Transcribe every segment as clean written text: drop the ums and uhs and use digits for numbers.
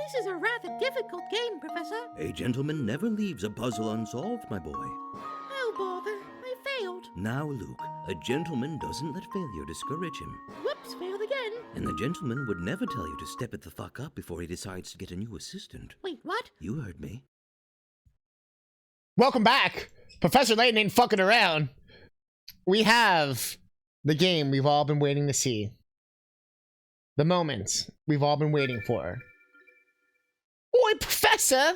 This is a rather difficult game, Professor. A gentleman never leaves a puzzle unsolved, my boy. Oh, bother. I failed. Now, Luke, a gentleman doesn't let failure discourage him. Whoops, failed again. And the gentleman would never tell you to step it the fuck up before he decides to get a new assistant. Wait, what? You heard me. Welcome back. Professor Layton ain't fucking around. We have the game we've all been waiting to see. The moment we've all been waiting for. Oi, Professor!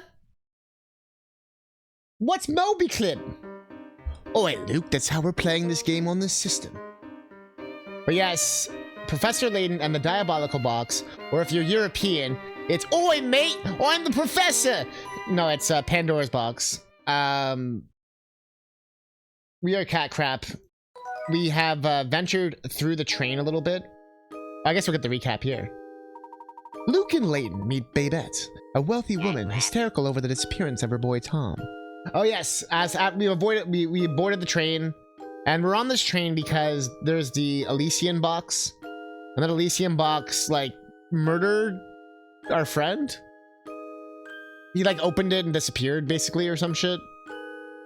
What's Moby Clip? Oi, Luke, that's how we're playing this game on this system. But yes, Professor Layton and the Diabolical box, or if you're European, it's Oi, mate! I'm the Professor! No, it's Pandora's box. We are cat crap. We have ventured through the train a little bit. I guess we'll get the recap here. Luke and Layton meet Babette, a wealthy woman hysterical over the disappearance of her boy Tom. Oh yes, we boarded the train, and we're on this train because there's the Elysian box, and that Elysian box like murdered our friend. He like opened it and disappeared basically or some shit.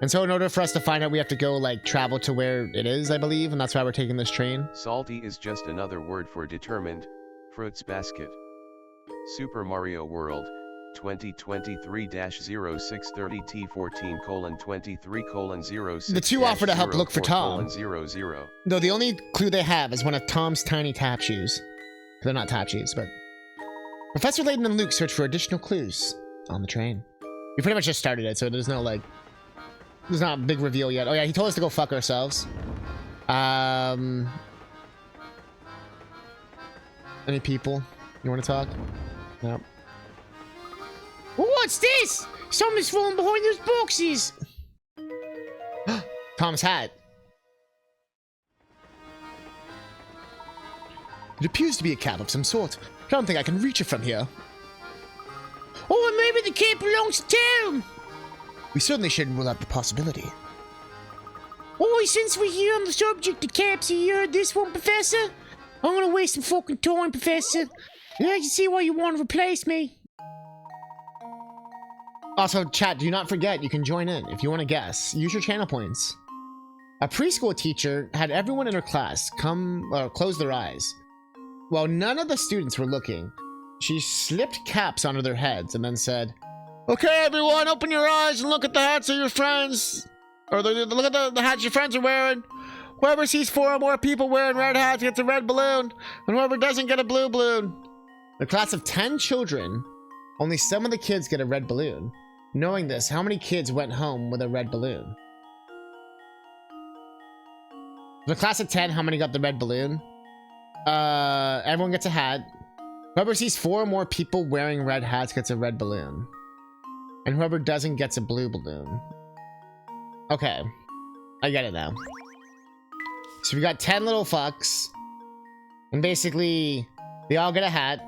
And so in order for us to find out, we have to go like travel to where it is, I believe, and that's why we're taking this train. Salty is just another word for determined. Fruits basket. Super Mario World 2023-0630T14:23:06. The two offer to help look for Tom. 00. Though the only clue they have is one of Tom's tiny tap shoes. They're not tap shoes, but Professor Layton and Luke search for additional clues on the train. We pretty much just started it, so there's no like, there's not a big reveal yet. Oh yeah, he told us to go fuck ourselves. Any people you want to talk? No. What's this? Someone's falling behind those boxes. Tom's hat. It appears to be a cap of some sort. I don't think I can reach it from here. Oh, maybe the cap belongs to Tom. We certainly shouldn't rule out the possibility. Oh, since we're here on the subject of caps, you heard this one, Professor? I'm gonna waste some fucking time, Professor. I can see why you want to replace me. Also, chat, do not forget, you can join in if you want to guess. Use your channel points. A preschool teacher had everyone in her class close their eyes. While none of the students were looking, she slipped caps onto their heads and then said, "Okay, everyone, open your eyes and look at the hats of your friends. Or look at the hats your friends are wearing. Whoever sees 4 or more people wearing red hats gets a red balloon, and whoever doesn't get a blue balloon." The class of 10 children, only some of the kids get a red balloon. Knowing this, how many kids went home with a red balloon? The class of 10, how many got the red balloon? Everyone gets a hat. Whoever sees 4 or more people wearing red hats gets a red balloon. And whoever doesn't gets a blue balloon. Okay. I get it now. So we got 10 little fucks. And basically, they all get a hat.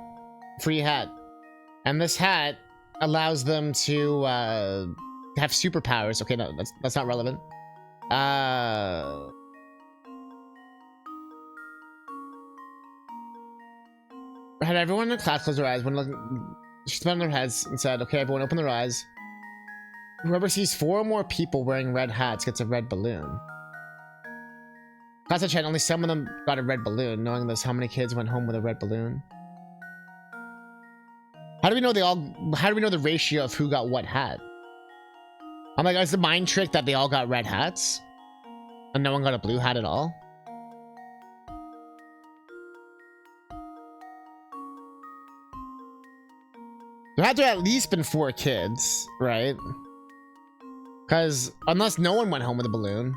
Free hat. And this hat allows them to have superpowers. Okay, no, that's not relevant. Had everyone in the class close their eyes. She spun their heads and said, "Okay, everyone, open their eyes. Whoever sees 4 or more people wearing red hats gets a red balloon." Class of chat, only some of them got a red balloon. Knowing this, how many kids went home with a red balloon? How do we know how do we know the ratio of who got what hat? I'm like, is the mind trick that they all got red hats? And no one got a blue hat at all? There had to have at least been 4 kids, right? Because unless no one went home with a balloon.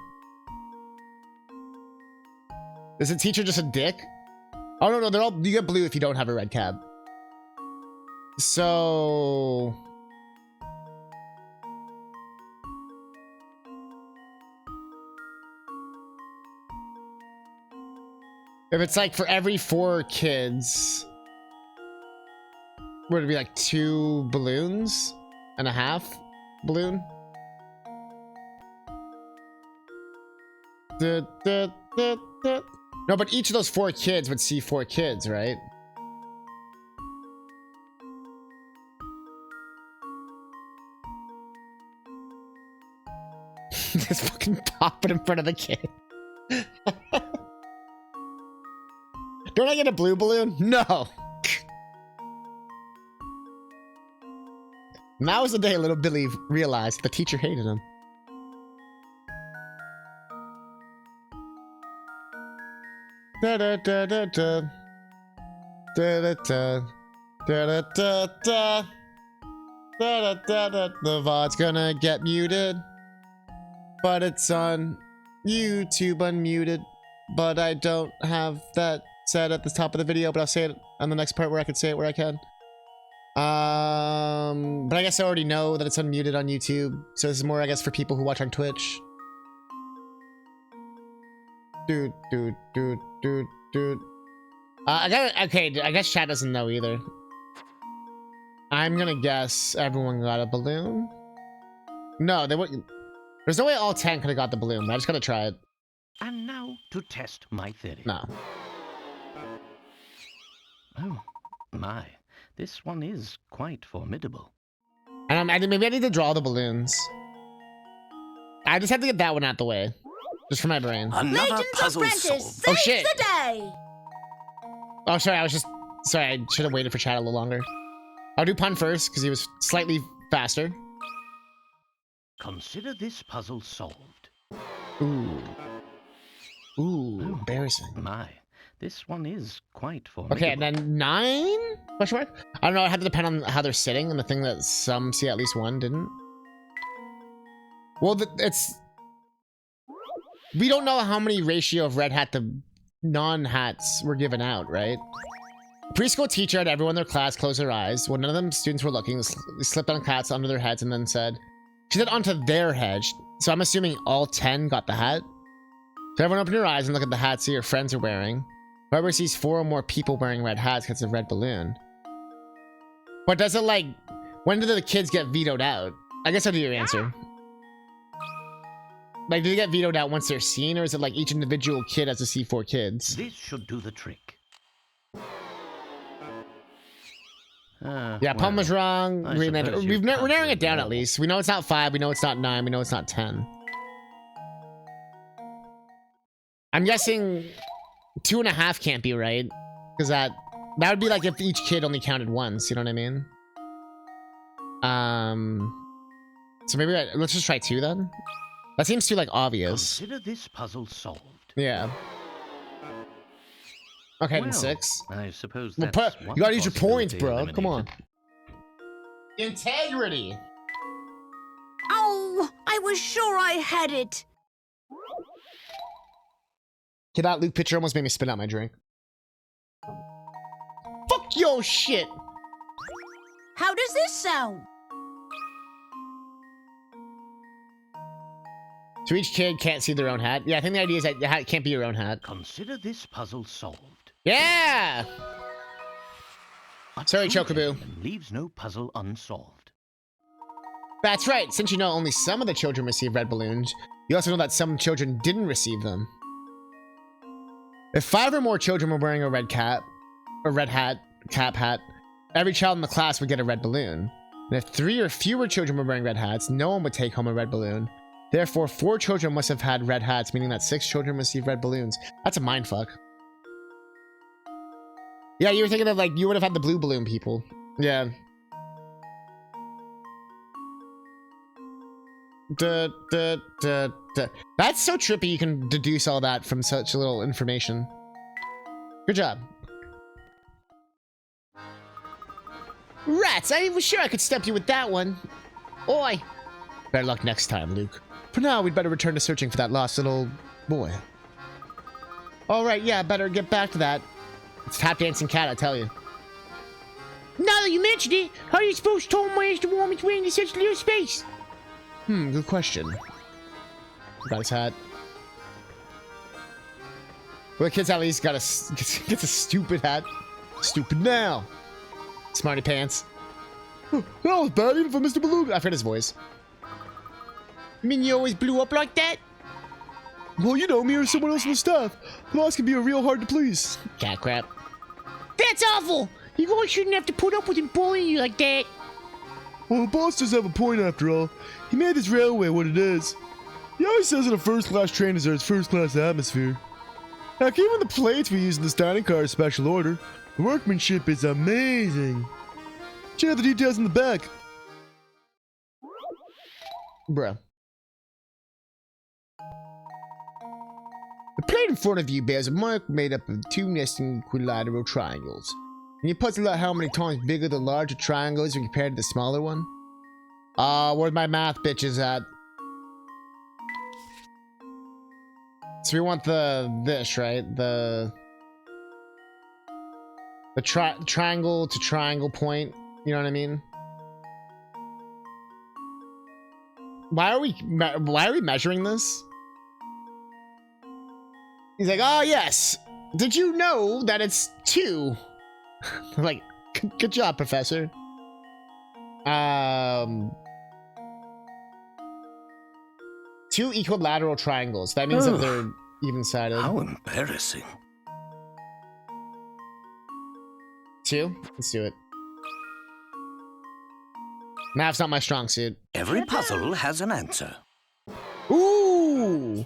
Is the teacher just a dick? Oh no, you get blue if you don't have a red cap. So if it's like for every 4 kids, would it be like 2 balloons and a half balloon? No, but each of those 4 kids would see 4 kids, right? Just fucking pop it in front of the kid. Don't I get a blue balloon? No. Now was the day little Billy realized the teacher hated him. Da da da da da. Da da da. Da da da da. Da da da da. The VOD's gonna get muted. But it's on YouTube unmuted. But I don't have that said at the top of the video, but I'll say it on the next part where I can say it where I can. But I guess I already know that it's unmuted on YouTube, so this is more, I guess, for people who watch on Twitch. Dude. Okay, I guess chat doesn't know either. I'm gonna guess everyone got a balloon. No, they wouldn't. There's no way all 10 could have got the balloon. I just gotta try it. And now to test my theory. No. Oh, my. This one is quite formidable. And maybe I need to draw the balloons. I just have to get that one out the way. Just for my brain. Another Layton's puzzle apprentice solved. Oh, saves shit. the day. Oh, sorry, I should have waited for chat a little longer. I'll do pun first, because he was slightly faster. Consider this puzzle solved. Ooh, embarrassing. My, this one is quite formidable. Okay, and then 9? Question mark? I don't know, it had to depend on how they're sitting, and the thing that some see at least one didn't. Well, we don't know how many ratio of red hat to non-hats were given out, right? Preschool teacher had everyone in their class close their eyes. When none of them students were looking, they slipped on hats onto their heads and then said, she said onto their head. So I'm assuming all 10 got the hat. So everyone open your eyes and look at the hats that your friends are wearing. Whoever sees 4 or more people wearing red hats gets a red balloon. But does it like, when do the kids get vetoed out? I guess I'll do your answer. Like, do they get vetoed out once they're seen, or is it like each individual kid has to see 4 kids? This should do the trick. Yeah, Palm was wrong. Green Lantern. We're narrowing it down at least. We know it's not 5. We know it's not 9. We know it's not 10. I'm guessing 2.5 can't be right, because that would be like if each kid only counted once. You know what I mean? So maybe let's just try 2 then. That seems too like obvious. Consider this puzzle solved. Yeah. Okay, Well, then 6. I suppose Well, that's you one gotta use your points, possibility bro. Come on. eliminated. Integrity. Oh, I was sure I had it. Okay, that Luke picture almost made me spit out my drink. Fuck your shit. How does this sound? So each kid can't see their own hat. Yeah, I think the idea is that the hat can't be your own hat. Consider this puzzle solved. Yeah! A Sorry, true Chocoboo. gentleman leaves no puzzle unsolved. That's right. Since you know only some of the children receive red balloons, you also know that some children didn't receive them. If 5 or more children were wearing a red cap, cap hat, every child in the class would get a red balloon. And if 3 or fewer children were wearing red hats, no one would take home a red balloon. Therefore, 4 children must have had red hats, meaning that 6 children received red balloons. That's a mindfuck. Yeah, you were thinking of like, you would have had the blue balloon people. Yeah. That's so trippy you can deduce all that from such little information. Good job. Rats, I was sure I could stump you with that one. Oi. Better luck next time, Luke. For now, we'd better return to searching for that lost little boy. Alright, yeah, better get back to that. It's tap dancing cat, I tell you. Now that you mentioned it, how are you supposed to tell him where's the warmest way in such little space? Good question. Got his hat. Well, the kid's at least gets a stupid hat. Stupid now. Smarty pants. Oh, that was bad even for Mr. Beluga. I've heard his voice. You mean you always blew up like that? Well, you know, me or someone else on the staff. The boss can be real hard to please. Cat crap. That's awful! You guys shouldn't have to put up with him bullying you like that. Well, the boss does have a point after all. He made this railway what it is. He always says that a first-class train deserves first-class atmosphere. Heck, even the plates we use in this dining car are special order. The workmanship is amazing. Check out the details in the back. Bruh. The plate in front of you bears a mark made up of 2 nesting equilateral triangles. Can you puzzle out how many times bigger the larger triangle is when compared to the smaller one? Where's my math bitches at? So we want this, right? The triangle to triangle point. You know what I mean? Why are we measuring this? He's like, oh yes. Did you know that it's 2? Like, good job, Professor. 2 equilateral triangles. That means that they're even-sided. How embarrassing. 2? Let's do it. Math's not my strong suit. Every puzzle has an answer. Ooh!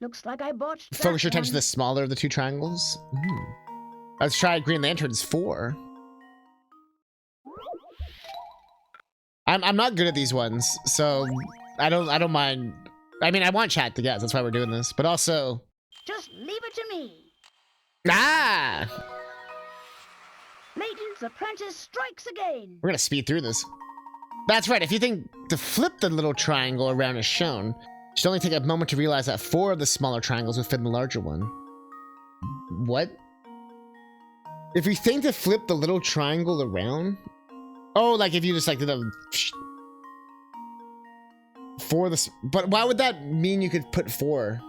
Looks like I botched that Focus your attention to one. the smaller of the 2 triangles. Let's try Green Lantern's 4. I'm not good at these ones, so I don't mind. I mean, I want chat to guess. That's why we're doing this. But also, Just leave it to me. ah, Layton's apprentice strikes again. we're gonna speed through this. That's right. If you think to flip the little triangle around is shown, you should only take a moment to realize that 4 of the smaller triangles would fit in the larger one. What? If you think to flip the little triangle around? Oh, like if you just like did a... But why would that mean you could put 4?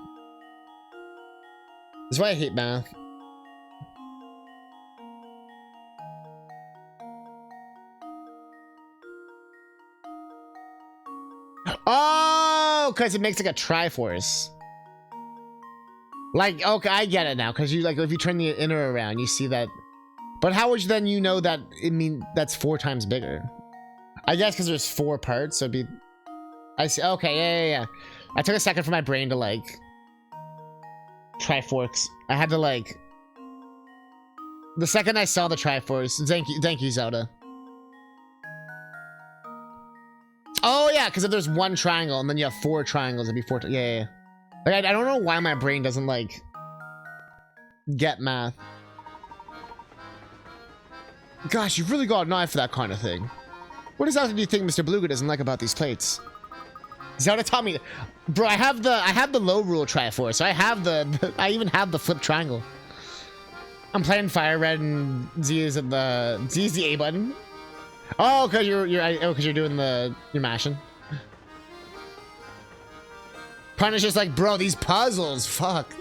That's why I hate math. Oh, because it makes like a Triforce. Like, okay, I get it now. Because you like, if you turn the inner around, you see that. But how would you then you know that it mean that's 4 times bigger? I guess because there's 4 parts, so it'd be. I see. Okay, yeah. I took a second for my brain to like. Triforce. I had to like. The second I saw the Triforce, thank you, Zelda. Oh yeah, because if there's 1 triangle and then you have 4 triangles, it'd be 4. Yeah. Like I don't know why my brain doesn't like get math. Gosh, you really got an eye for that kind of thing. What exactly do you think Mr. Beluga doesn't like about these plates? Zelda taught me, bro. I have the low rule Triforce. So I have I even have the flip triangle. I'm playing Fire Red and Z is the A button. Oh, because you're doing you're mashing. Punish is like, bro, these puzzles, fuck.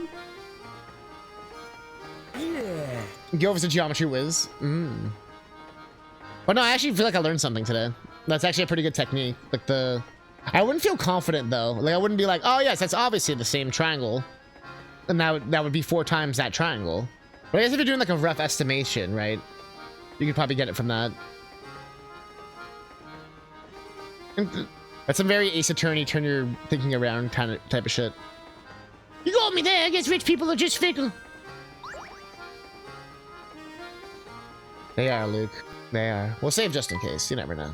Yeah. Go over to Geometry Whiz. But no, I actually feel like I learned something today. That's actually a pretty good technique. Like I wouldn't feel confident though. Like I wouldn't be like, oh yes, that's obviously the same triangle, and that would be 4 times that triangle. But I guess if you're doing like a rough estimation, right? You could probably get it from that. That's some very Ace Attorney, turn your thinking around type of shit. You got me there. I guess rich people are just fickle. They are, Luke. They are. We'll save just in case. You never know.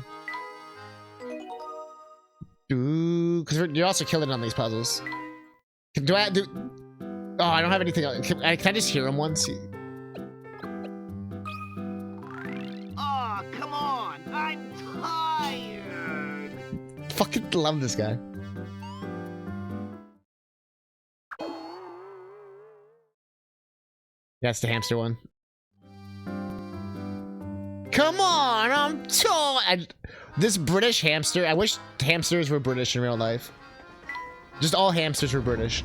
Because you're also killing on these puzzles. Do I do? Oh, I don't have anything else. Can I just hear him once? Oh, come on. I'm tired. Fucking love this guy. That's the hamster one. Come on, I'm tired. This British hamster. I wish hamsters were British in real life. Just all hamsters were British.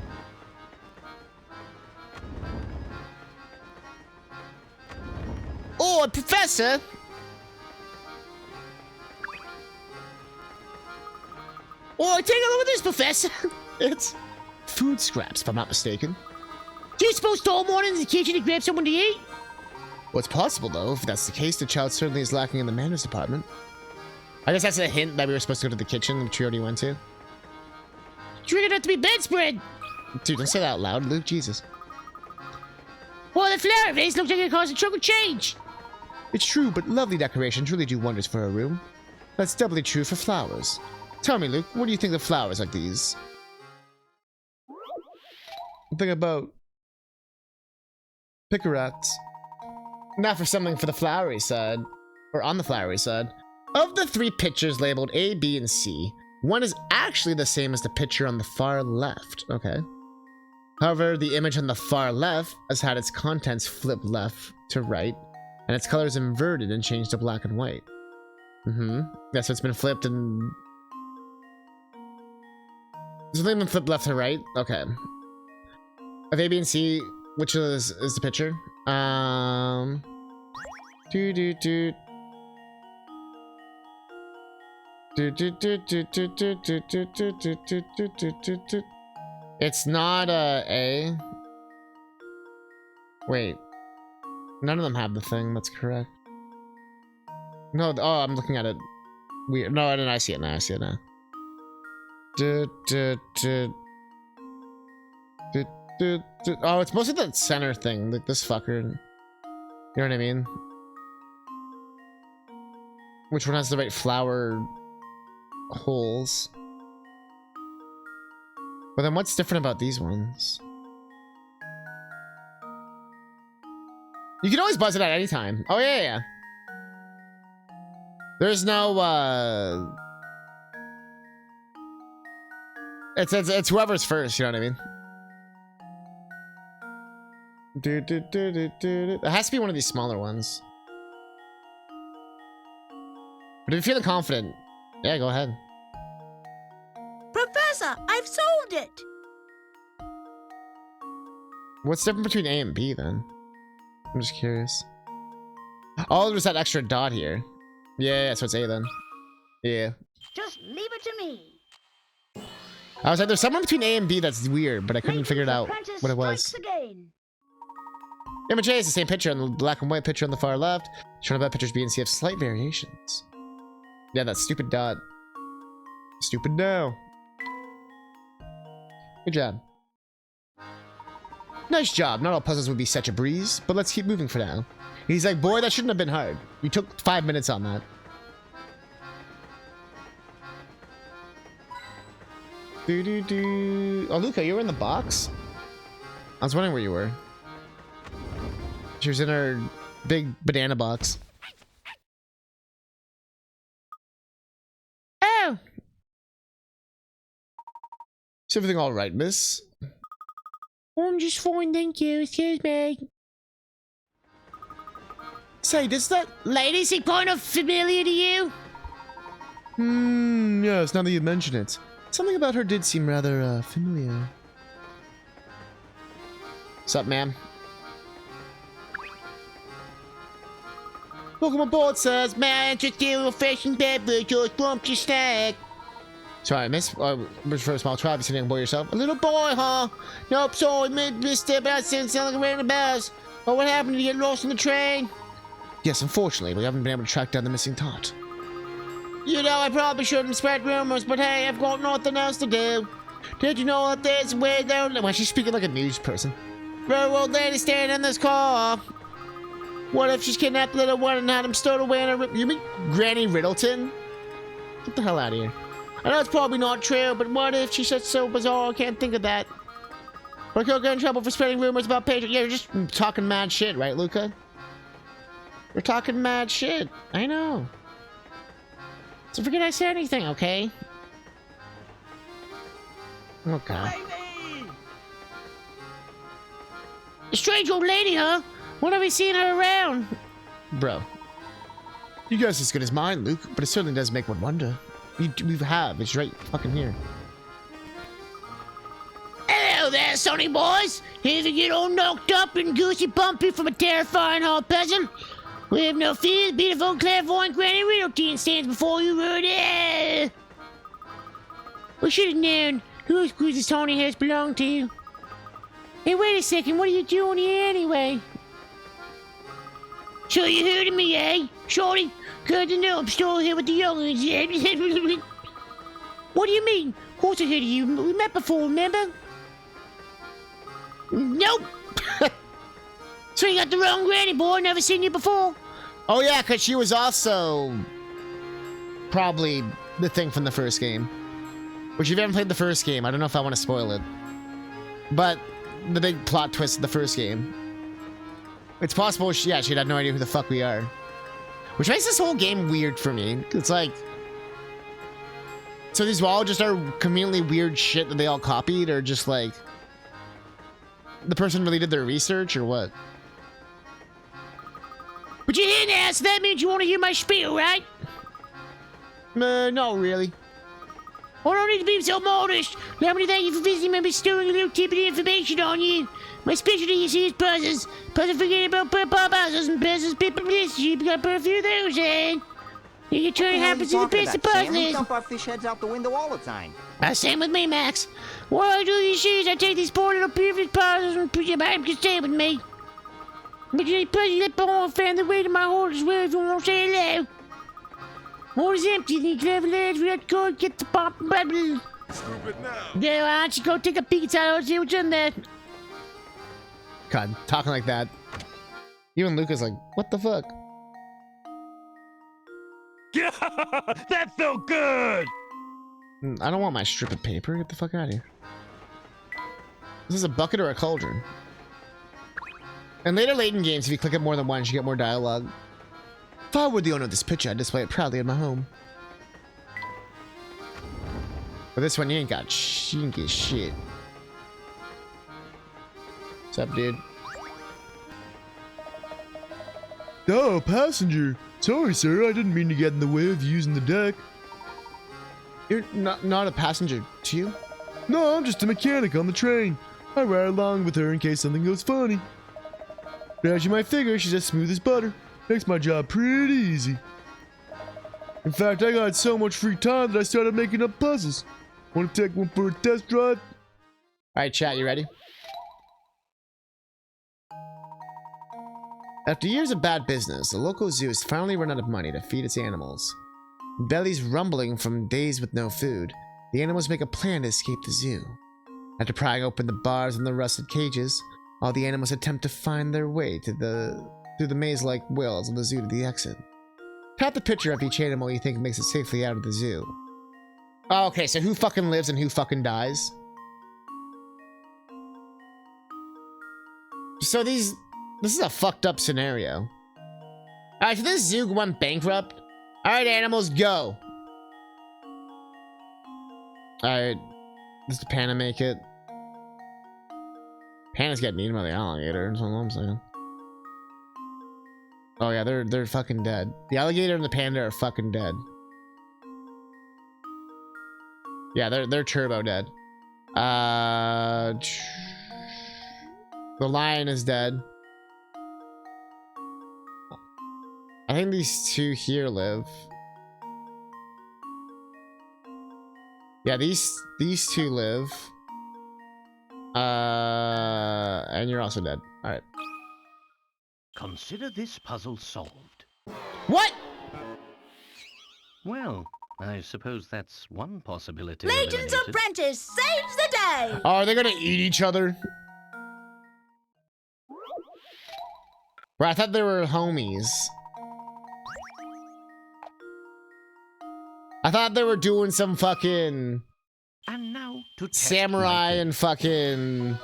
Oh, Professor! Oh, take a look at this, Professor! It's food scraps, if I'm not mistaken. Do you suppose to all morning in the kitchen to grab someone to eat? Well, it's possible, though. If that's the case, the child certainly is lacking in the manners department. I guess that's a hint that we were supposed to go to the kitchen, which we already went to. drink enough to be bedspread. Dude, don't say that out loud, Luke. Jesus. Well, the flower vase looks like it caused a chunk of change. It's true, but lovely decorations really do wonders for a room. That's doubly true for flowers. Tell me, Luke, what do you think of flowers like these? Think about Picarats. Not for something for the flowery side, or on the flowery side. Of the 3 pictures labeled A, B, and C, one is actually the same as the picture on the far left. Okay. However, the image on the far left has had its contents flipped left to right, and its colors inverted and changed to black and white. Yeah, so it's been flipped and... So they've been flipped left to right? Okay. Of A, B, and C, which is the picture? It's not A. Wait. None of them have the thing, that's correct. No, oh, I'm looking at it. Weird. No, I see it now, I see it now. Oh, it's mostly that center thing, like this fucker. You know what I mean? Which one has the right flower holes? But then what's different about these ones? You can always buzz it at any time. Oh, yeah. There's no, It's whoever's first, you know what I mean? It has to be one of these smaller ones. But if you're feeling confident, yeah, go ahead. Professor, I've solved it. What's different between A and B then? I'm just curious. Oh, there's that extra dot here. Yeah, so it's A then. Yeah. Just leave it to me. I was like, there's somewhere between A and B that's weird, but I couldn't figure it out what it was. Again. Image A is the same picture, and the black and white picture on the far left. Showing about pictures B and C have slight variations. Yeah, that stupid dot. Stupid no. Good job. Nice job. Not all puzzles would be such a breeze, but let's keep moving for now. He's like, boy, that shouldn't have been hard. You took 5 minutes on that. Oh, Luca, you were in the box? I was wondering where you were. She was in her big banana box. Oh! Is everything all right, miss? I'm just fine, thank you. Excuse me. Say, does that lady seem kind of familiar to you? Yes, now that you mention it. Something about her did seem rather, familiar. What's up, ma'am? Welcome aboard, sirs. May I interest you in a refreshing beverage or a scrumptious snack? Sorry, miss. For a small tribe, you're sitting on board yourself. A little boy, huh? Nope, sorry, mister, but I sound like a random bells. Oh, what happened? Did you get lost on the train? Yes, unfortunately, we haven't been able to track down the missing tot. You know, I probably shouldn't spread rumors, but hey, I've got nothing else to do. Did you know that there's a way down? Well, she's speaking like a news person. Very old lady staying in this car. What if she's kidnapped the little one and had him stowed away in her... You mean Granny Riddleton? Get the hell out of here. I know it's probably not true, but what if she's such so bizarre? I can't think of that. But I could get in trouble for spreading rumors about patrons. Yeah, you're just talking mad shit, right, Luca? We're talking mad shit. I know. So forget I said anything, okay? Okay. A strange old lady, huh? When have we seen her around? Bro. You guys are as good as mine, Luke, but it certainly does make one wonder. We have. It's right fucking here. Hello there, Sonny boys! Here to get all knocked up and goosey bumpy from a terrifying hall peasant? We have no fear, the beautiful clairvoyant Granny Riddleton stands before you, Rudy. We should have known whose goose Tony has belonged to. Hey, wait a second, what are you doing here anyway? So you heard of me, eh? Shorty, good to know I'm still here with the young'uns. What do you mean? course I heard of you. We met before, remember? Nope. So you got the wrong granny, boy. Never seen you before. Oh yeah, because she was also probably the thing from the first game. Which, if you haven't played the first game, I don't know if I want to spoil it. But the big plot twist of the first game. It's possible, she'd have no idea who the fuck we are. Which makes this whole game weird for me. It's like... So these all just are conveniently weird shit that they all copied, or just like... The person really did their research, or what? But you're here now, so that means you want to hear my spiel, right? Not really. I don't need to be so modest. Let me thank you for visiting me by bestowing a little tidbit of information on you. My specialty, you see, is puzzles. Puzzles forget about puzzles and puzzles, bit publicity. You've got a few of those, eh? You try to happen to the best of puzzles. We dump our fish heads out the window all the time. Same with me, Max. What I do these is I take these poor little perfect puzzles and put them back to stay with me. But you puzzle that ball and found the way to my heart as well if you want to say hello. Heart is empty, the clever lads without code get the pop and bubble. Stupid now. Yeah, why don't you go take a peek inside and see what's in there? God, talking like that. Even Luca's like, what the fuck? That felt good! I don't want my strip of paper. Get the fuck out of here. Is this a bucket or a cauldron? In later Layton games, if you click it more than once, you get more dialogue. If I were the owner of this picture, I'd display it proudly in my home. But this one, you ain't got shit. What's up, dude? Oh, passenger. Sorry, sir. I didn't mean to get in the way of you using the deck. You're not a passenger, to you? No, I'm just a mechanic on the train. I ride along with her in case something goes funny. But as you might figure, she's as smooth as butter. Makes my job pretty easy. In fact, I got so much free time that I started making up puzzles. Want to take one for a test drive? Alright, chat, you ready? After years of bad business, the local zoo has finally run out of money to feed its animals. Bellies rumbling from days with no food, the animals make a plan to escape the zoo. After prying open the bars and the rusted cages, all the animals attempt to find their way through the maze-like walls of the zoo to the exit. Tap the picture of each animal you think makes it safely out of the zoo. Oh, okay, so who fucking lives and who fucking dies? So this is a fucked up scenario. Alright, so this zoo went bankrupt. Alright, animals, go. Alright. Does the panda make it? Pandas get eaten by the alligator, that's all I'm saying. Oh yeah, they're fucking dead. The alligator and the panda are fucking dead. Yeah, they're turbo dead. The lion is dead. I think these two here live. Yeah, these two live. And you're also dead. All right. Consider this puzzle solved. What? Well, I suppose that's one possibility. Layton's eliminated. apprentice saves the day. Oh, are they gonna eat each other? Bro, I thought they were homies. I thought they were doing some fucking And now to test samurai my and fucking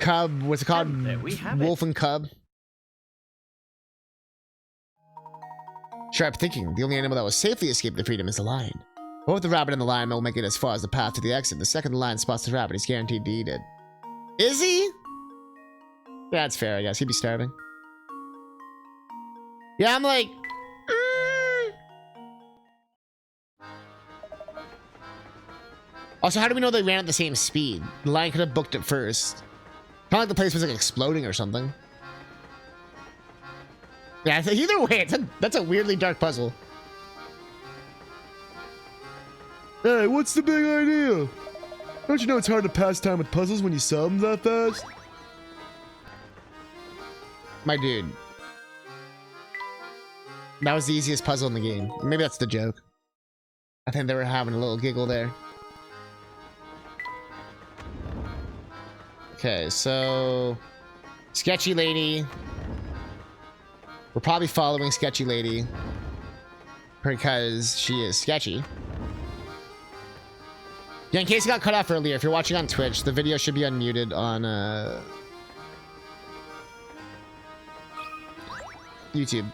cub. What's it called? And there we have Wolf and cub. Sharp thinking. The only animal that will safely escape the freedom is the lion. Both the rabbit and the lion will make it as far as the path to the exit. The second the lion spots the rabbit, he's guaranteed to eat it. Is he? Yeah, that's fair, I guess. He'd be starving. Yeah, I'm like... Also, how do we know they ran at the same speed? The lion could have booked it first. Kind of like the place was like exploding or something. Yeah, either way, that's a weirdly dark puzzle. Hey, what's the big idea? Don't you know it's hard to pass time with puzzles when you solve them that fast? My dude. That was the easiest puzzle in the game. Maybe that's the joke. I think they were having a little giggle there. Okay, so Sketchy Lady. We're probably following Sketchy Lady because she is sketchy. Yeah, in case it got cut off earlier, if you're watching on Twitch, the video should be unmuted on YouTube.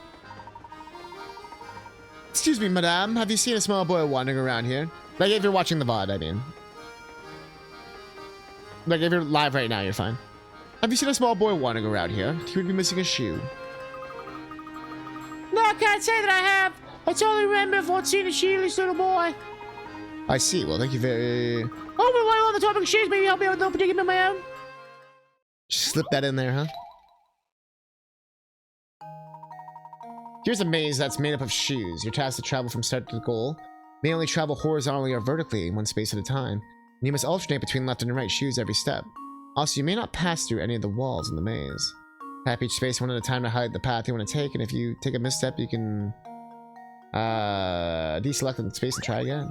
Excuse me, madame. Have you seen a small boy wandering around here? Like, if you're watching the VOD, I mean. Like, if you're live right now, you're fine. Have you seen a small boy wandering around here? He would be missing a shoe. No, I can't say that I have. I totally remember if I'd seen a shoeless little boy. I see. Well, thank you very... Oh, but while on the topic of shoes, maybe help me out with no predicament of my own? Just slip that in there, huh? Here's a maze that's made up of shoes. You're tasked to travel from start to goal. You may only travel horizontally or vertically in one space at a time. And you must alternate between left and right shoes every step. Also, you may not pass through any of the walls in the maze. Tap each space one at a time to highlight the path you want to take, and if you take a misstep, you can deselect the space and try again.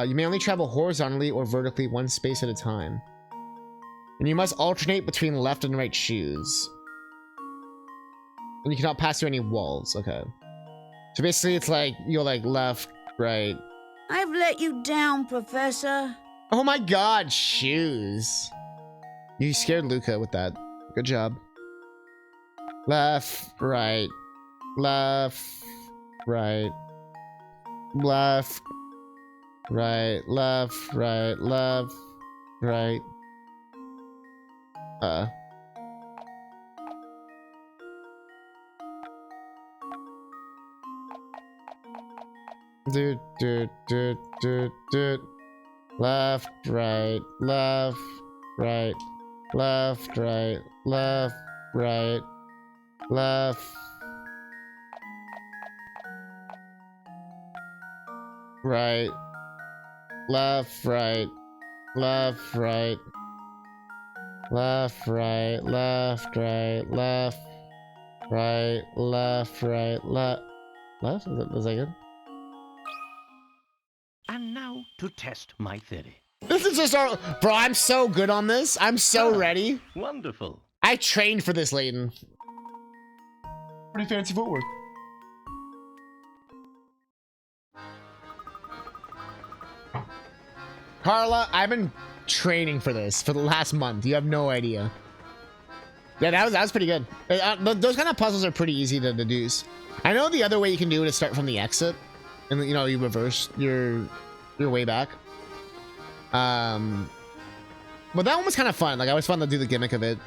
You may only travel horizontally or vertically one space at a time. And you must alternate between left and right shoes. And you cannot pass through any walls. Okay. So basically it's like, you're like left, right. I've let you down, Professor. Oh my god, shoes. You scared Luca with that. Good job. Left, right. Left, right. Left, right. Left, right. Left, right. Dude. Left, right, left, right, left, right, left, right, left, right, left, right, left, right, left, right, left, right, left, right, left, right, left. Was that good? And now to test my theory. This is just our... Bro, I'm so good on this. I'm so ready. Wonderful. I trained for this, Layton. Pretty fancy footwork. Carla, I've been training for this for the last month. You have no idea. Yeah, that was pretty good. Those kind of puzzles are pretty easy to deduce. I know the other way you can do it is start from the exit. And, you know, you reverse your way back. But that one was kind of fun. Like, I always fun to do the gimmick of it.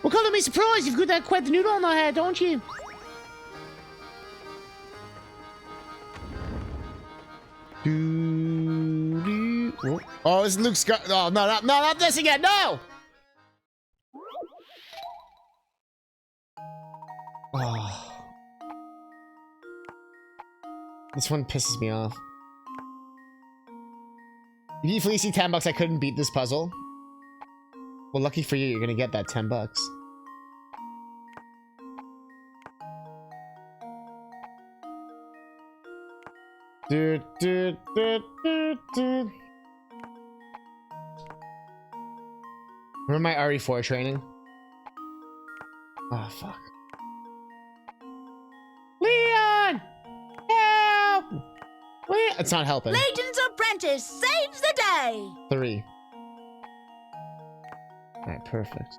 Well, color me surprised. You've got that quite the noodle on the head, don't you? Oh, it's Luke's got... Oh, no, not this again. No! Oh. This one pisses me off. If you Fleecy 10 bucks, I couldn't beat this puzzle. Well, lucky for you, you're gonna get that 10 bucks. Remember my RE4 training? Oh, fuck. Leon! Help! Leon! It's not helping. Layton's apprentice saves the day. 3. Alright, perfect.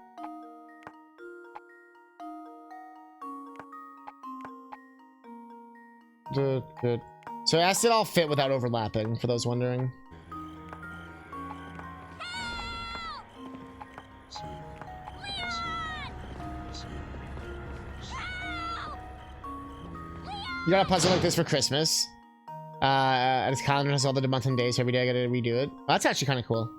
Good. So it has to all fit without overlapping, for those wondering. You got a puzzle like this for Christmas. And his calendar has all the month and days. Every day I gotta redo it. Oh, that's actually kind of cool.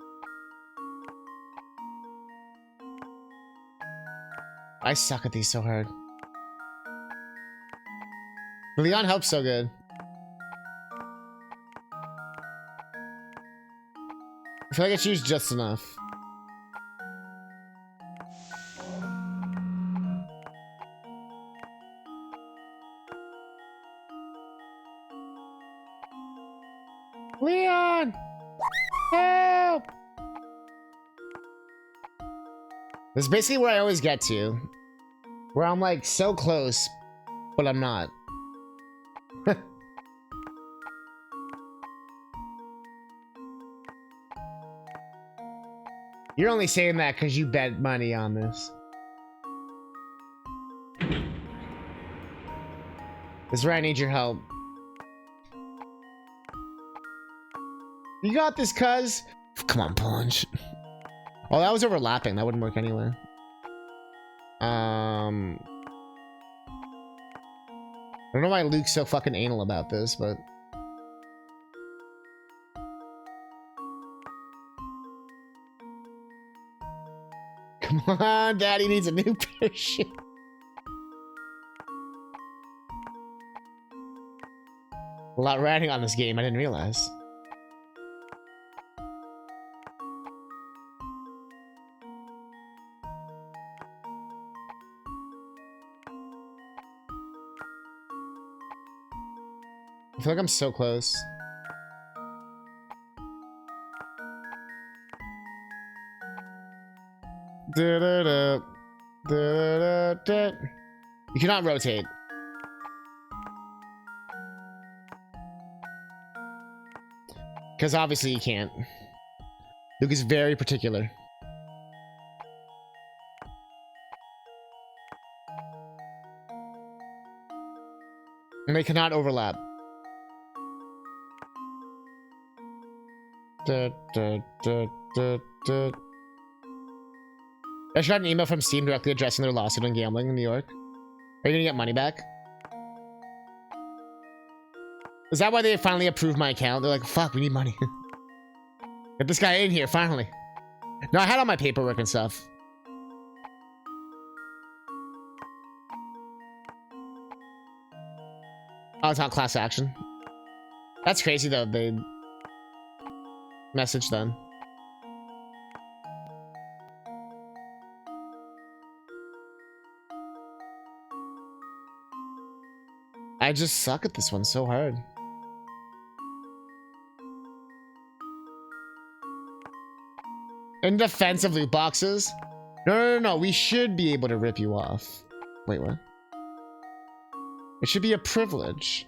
I suck at these so hard. Leon helps so good. I feel like it's used just enough. Leon! Help! This is basically where I always get to. Where I'm like so close, but I'm not. You're only saying that because you bet money on this. This is where I need your help. You got this, cuz. Come on, punch. Oh, that was overlapping. That wouldn't work anyway. I don't know why Luke's so fucking anal about this, but... Come on, Daddy needs a new pair of shoes. A lot riding on this game, I didn't realize. I feel like I'm so close. Da-da-da. Da-da-da. You cannot rotate. Because obviously you can't. Luke is very particular. And they cannot overlap. Da, da, da, da, da. I should have an email from Steam directly addressing their lawsuit on gambling in New York. Are you gonna get money back? Is that why they finally approved my account? They're like, fuck, we need money. Get this guy in here, finally. No, I had all my paperwork and stuff. Oh, it's not class action. That's crazy though, they message then. I just suck at this one so hard. In defense of loot boxes? No, we should be able to rip you off. Wait, what? It should be a privilege.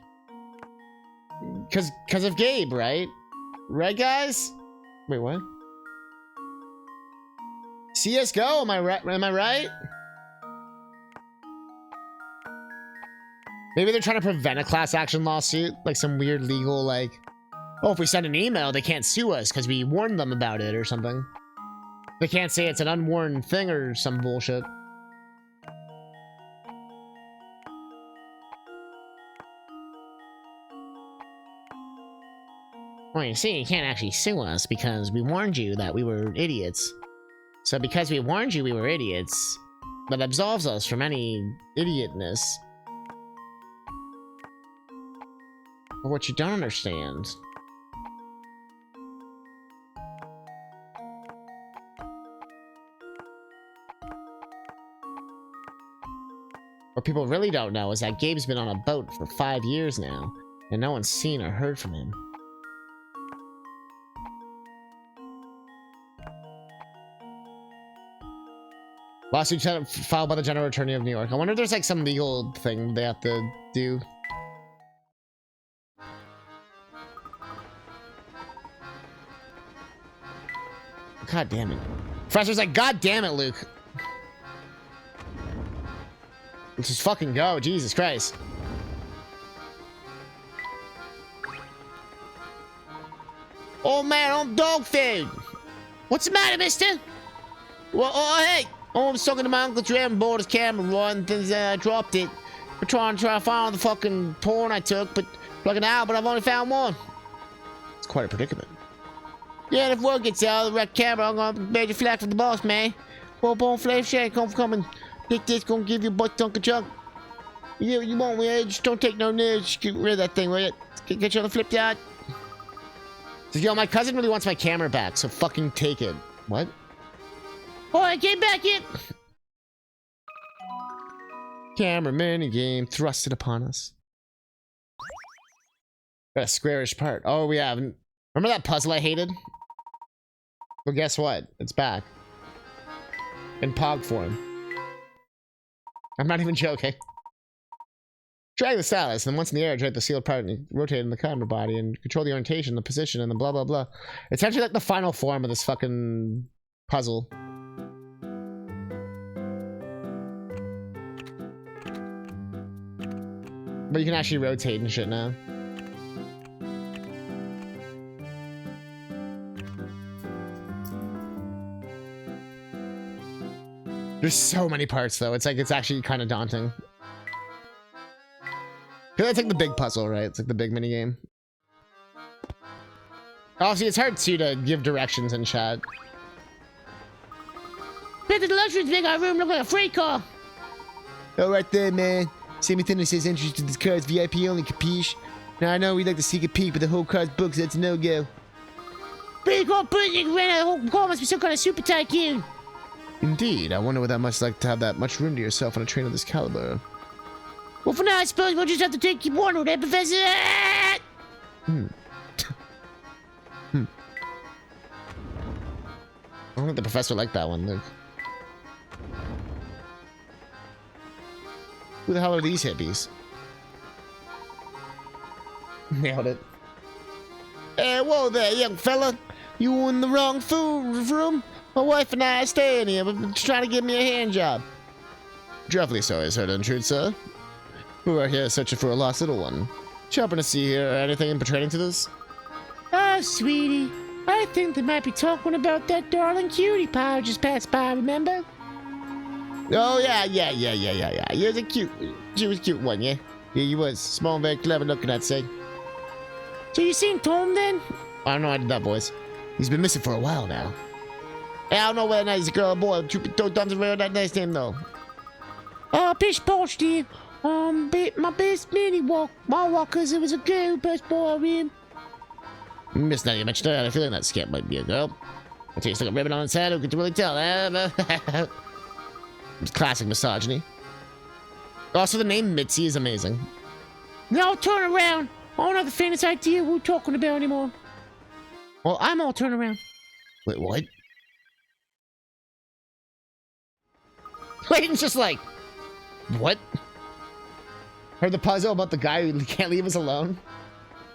Cause of Gabe, right? Right, guys? Wait, what? CSGO, am I right? Maybe they're trying to prevent a class action lawsuit, like some weird legal, like, oh, if we send an email, they can't sue us because we warned them about it or something. They can't say it's an unwarned thing or some bullshit. Well, you see, you can't actually sue us because we warned you that we were idiots. So because we warned you we were idiots, that absolves us from any idiotness. But what you don't understand what people really don't know is that Gabe's been on a boat for 5 years now, and no one's seen or heard from him. Lawsuit filed by the General Attorney of New York. I wonder if there's like some legal thing they have to do. God damn it. Professor's like, God damn it, Luke. Let's just fucking go. Jesus Christ. Oh man, I'm dog food. What's the matter, mister? Well, oh, hey. Oh, I was talking to my Uncle Trevor, bought his camera, right, and then I dropped it. I'm trying to find the fucking porn I took, but like an hour, but I've only found one. It's quite a predicament. Yeah, and if word gets out of the wrecked camera, I'm gonna major flag for the boss, man. Well, bone flame shake, come and think this gonna give you a butt dunk a chunk. You won't, man. Just don't take no news. Just get rid of that thing, will you? Get you on the flip side. Says, yo, my cousin really wants my camera back, so fucking take it. What? Oh, I came back in! Camera minigame thrusted upon us. Got a squarish part. Oh, we have. Remember that puzzle I hated? Well, guess what? It's back. In Pog form. I'm not even joking. Drag the stylus, and then once in the air, drag the sealed part and rotate in the camera body and control the orientation, the position, and the blah blah blah. It's actually like the final form of this fucking puzzle. But you can actually rotate and shit now. There's so many parts though. It's like it's actually kind of daunting. That's like the big puzzle, right? It's like the big mini game. Obviously, it's hard too to give directions in chat. Better the luxuries make our room look like a freight car. Oh, right there, man. Same thing that says entries to this car's VIP only, capiche? Now I know we'd like to sneak a peek, but the whole car's booked, so that's a no-go. Pretty cool, pretty ran out. The whole car must be some kind of super tycoon. Indeed, I wonder what that must like to have that much room to yourself on a train of this caliber. Well, for now, I suppose we'll just have to take you one with that, Professor. I don't think the professor liked that one, Luke. Who the hell are these hippies? Nailed it. Hey, whoa there, young fella. You in the wrong food room? My wife and I are staying here, but just trying to give me a hand job. Dreadfully sorry, sir, to intrude, sir. We are here searching for a lost little one. Chopping to see here anything pertaining to this? Oh, sweetie. I think they might be talking about that darling cutie pie who just passed by, remember? Oh, yeah. She was a cute one, yeah? Yeah, you was. Small and very clever looking, I'd say. So you seen Tom, then? I don't know, I did that, boys. He's been missing for a while now. Hey, I don't know whether he's a girl or boy. Thumbs around that nice name, though. Oh, pish posh, dear. My best mini walkers, it was a girl, best boy, I mean. Miss, now you mentioned that, I feel like that scamp might be a girl. I taste like a ribbon on its head, who could really tell, It's classic misogyny. Also, the name Mitzi is amazing. Now turn around. I don't have the faintest idea what we're talking about anymore. Well, I'm all turn around. Wait, what? Layton's just like, what? Heard the puzzle about the guy who can't leave us alone?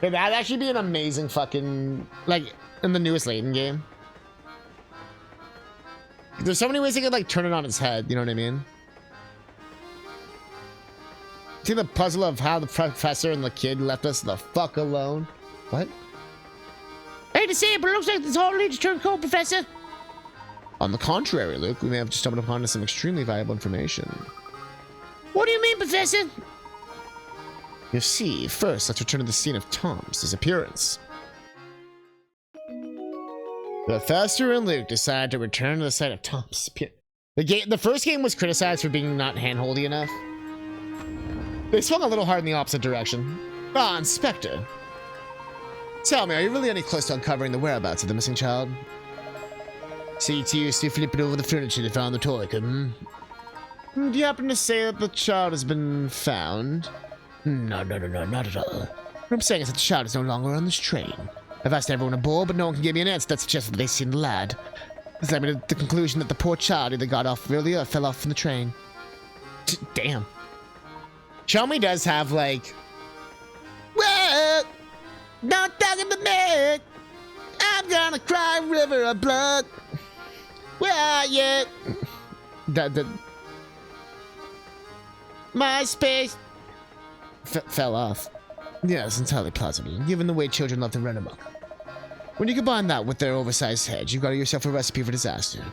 Hey, that'd actually be an amazing fucking, like, in the newest Layton game. There's so many ways he could, like, turn it on its head, you know what I mean? See the puzzle of how the professor and the kid left us the fuck alone? What? I hate to say it, but it looks like this whole leads to turn cold, Professor. On the contrary, Luke, we may have just stumbled upon some extremely valuable information. What do you mean, Professor? You see, first, let's return to the scene of Tom's disappearance. The Professor and Luke decide to return to the site of Tom's disappearance. The first game was criticized for being not handholdy enough. They swung a little hard in the opposite direction. Ah, Inspector. Tell me, are you really any close to uncovering the whereabouts of the missing child? See to you still flipping over the furniture to find the toy, couldn't? Do you happen to say that the child has been found? No, not at all. What I'm saying is that the child is no longer on this train. I've asked everyone aboard, but no one can give me an answer that suggests that they've seen the lad. This led me to the conclusion that the poor child either got off earlier or fell off from the train. Damn. Chelmy does have, like... What? Don't talk about me! I'm gonna cry river of blood! Where are you? My space... fell off. Yes, entirely plausible, given the way children love to run amok. When you combine that with their oversized heads, you've got yourself a recipe for disaster.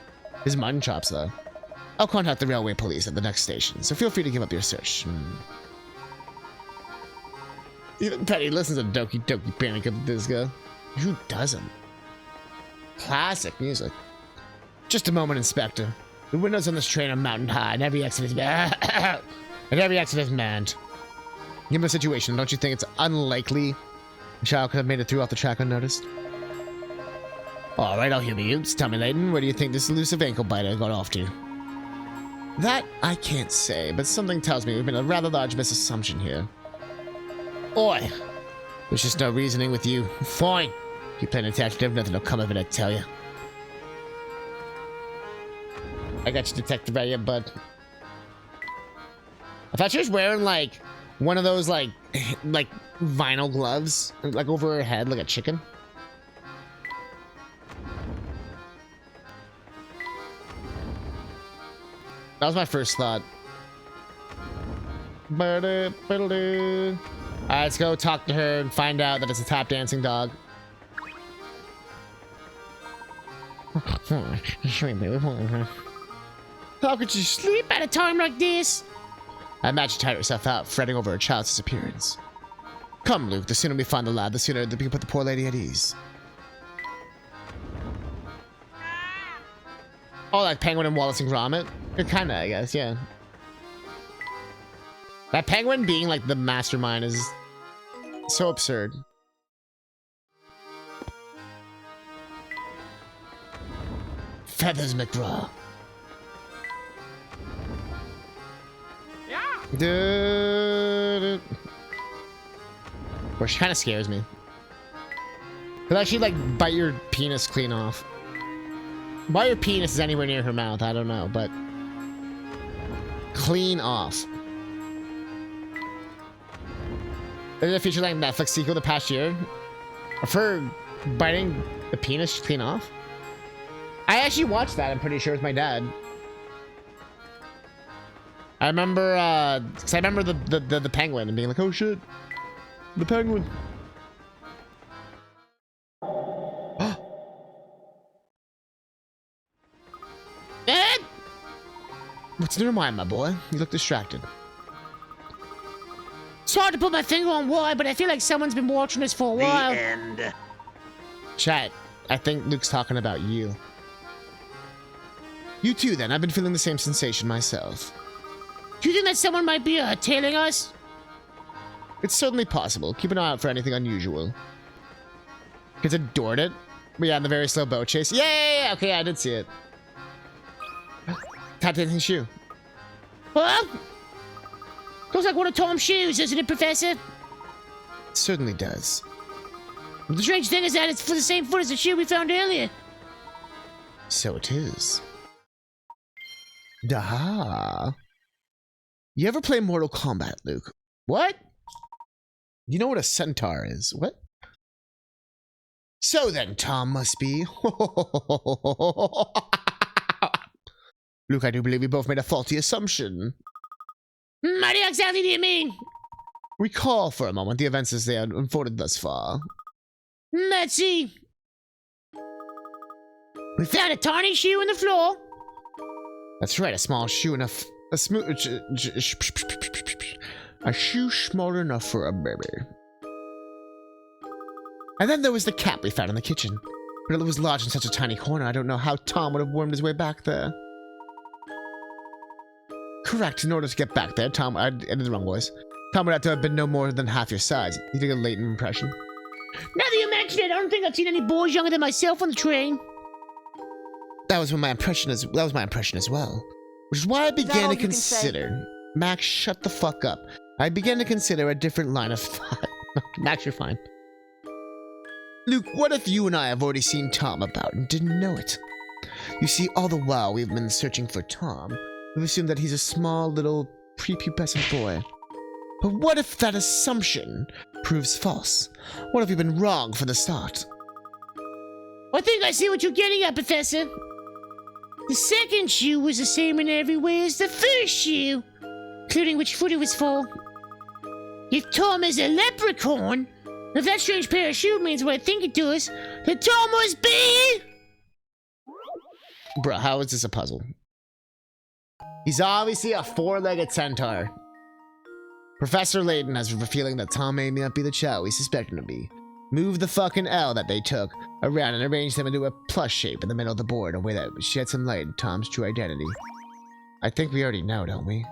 His mutton chops, though. I'll contact the railway police at the next station, so feel free to give up your search. Even Petty listens to Doki Doki Panic at the Disco. Who doesn't? Classic music. Just a moment, Inspector. The windows on this train are mountain high, and every exit is manned. Given the situation, don't you think it's unlikely the child could have made it through off the track unnoticed? Alright, I'll humor you. Just tell me, Layton, where do you think this elusive ankle biter got off to? That I can't say, but something tells me we've made a rather large misassumption here. Oi! There's just no reasoning with you. Fine. Keep playing detective, nothing will come of it, I tell you. I got you detected right here, bud. I thought she was wearing like one of those like vinyl gloves, like over her head, like a chicken. That was my first thought. Alright, let's go talk to her and find out that it's a tap dancing dog. How could you sleep at a time like this? I imagine she tired herself out, fretting over her child's disappearance. Come, Luke, the sooner we find the lad, the sooner we can put the poor lady at ease. Oh, like Penguin and Wallace and Gromit? Kinda, I guess, yeah. That Penguin being like the mastermind is so absurd. Feathers McGraw. Dude. Well, she kind of scares me. Could actually like bite your penis clean off. Why your penis is anywhere near her mouth, I don't know, but clean off. Did it feature like Netflix sequel the past year of her biting the penis clean off? I actually watched that, I'm pretty sure, with my dad. I remember, cause I remember the penguin and being like, oh shit, the penguin. Ed! What's in your mind, my boy? You look distracted. It's hard to put my finger on why, but I feel like someone's been watching this for a while. The end. Chat, I think Luke's talking about you. You too, then. I've been feeling the same sensation myself. Do you think that someone might be tailing us? It's certainly possible. Keep an eye out for anything unusual. Kids adored it. But yeah, in the very slow boat chase. Yeah. Okay, I did see it. Tap dancing shoe. Well, looks like one of Tom's shoes, doesn't it, Professor? It certainly does. The strange thing is that it's for the same foot as the shoe we found earlier. So it is. Daha. You ever play Mortal Kombat, Luke? What? You know what a centaur is? What? So then, Tom must be. Luke, I do believe we both made a faulty assumption. What exactly do you mean? Recall for a moment the events as they had unfolded thus far. Let's see. We found a tiny shoe in the floor. That's right, a small shoe enough. A shoe small enough for a baby. And then there was the cap we found in the kitchen. But it was lodged in such a tiny corner, I don't know how Tom would have wormed his way back there. Correct, in order to get back there, Tom, I did the wrong voice. Tom would have to have been no more than half your size. You did a Layton impression. Now that you mention it, I don't think I've seen any boys younger than myself on the train. That was my impression as well. Which is why I began to consider. Max, shut the fuck up. I began to consider a different line of thought. Max, you're fine. Luke, what if you and I have already seen Tom about and didn't know it? You see, all the while we've been searching for Tom, we've assumed that he's a small little prepubescent boy. But what if that assumption proves false? What if we've been wrong from the start? I think I see what you're getting at, Professor. The second shoe was the same in every way as the first shoe, including which foot it was for. If Tom is a leprechaun, if that strange pair of shoes means what I think it does, then Tom must be... Bruh, how is this a puzzle? He's obviously a four-legged centaur. Professor Layton has a feeling that Tom may not be the child we suspect him to be. Move the fucking L that they took around and arrange them into a plus shape in the middle of the board in a way that sheds some light on Tom's true identity. I think we already know, don't we?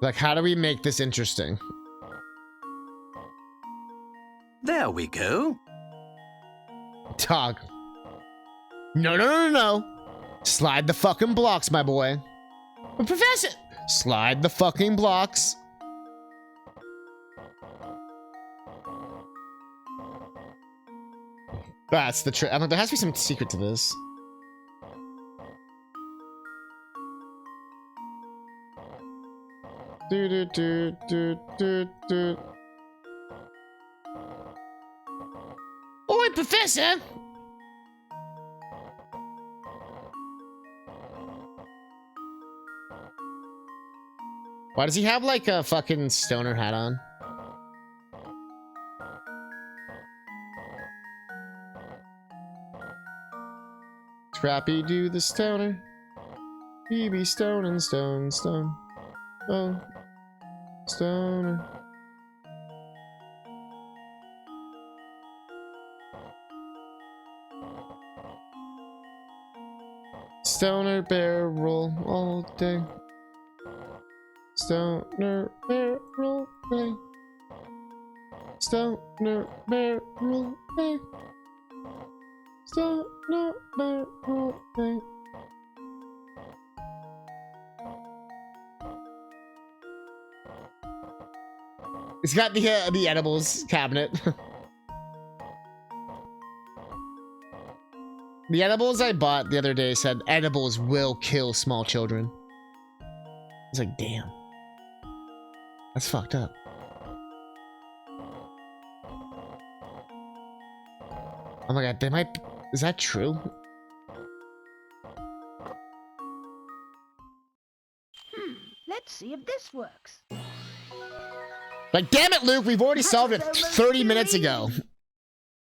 Like, how do we make this interesting? There we go. Dog. No. Slide the fucking blocks, my boy. But Professor! Slide the fucking blocks. That's the trick. I mean, there has to be some secret to this. Do do do do do do. Oi, Professor! Why does he have like a fucking stoner hat on? Scrappy do the stoner. He be stoning, stone, stone. Oh, stoner. Stoner barrel all day. Stoner barrel day. Stoner barrel day. Stoner barrel day. It's got the edibles cabinet. The edibles I bought the other day said edibles will kill small children. I was like, damn. That's fucked up. Oh my god, they might... Is that true? Let's see if this works. Like, damn it, Luke, we've already solved it 30 minutes ago.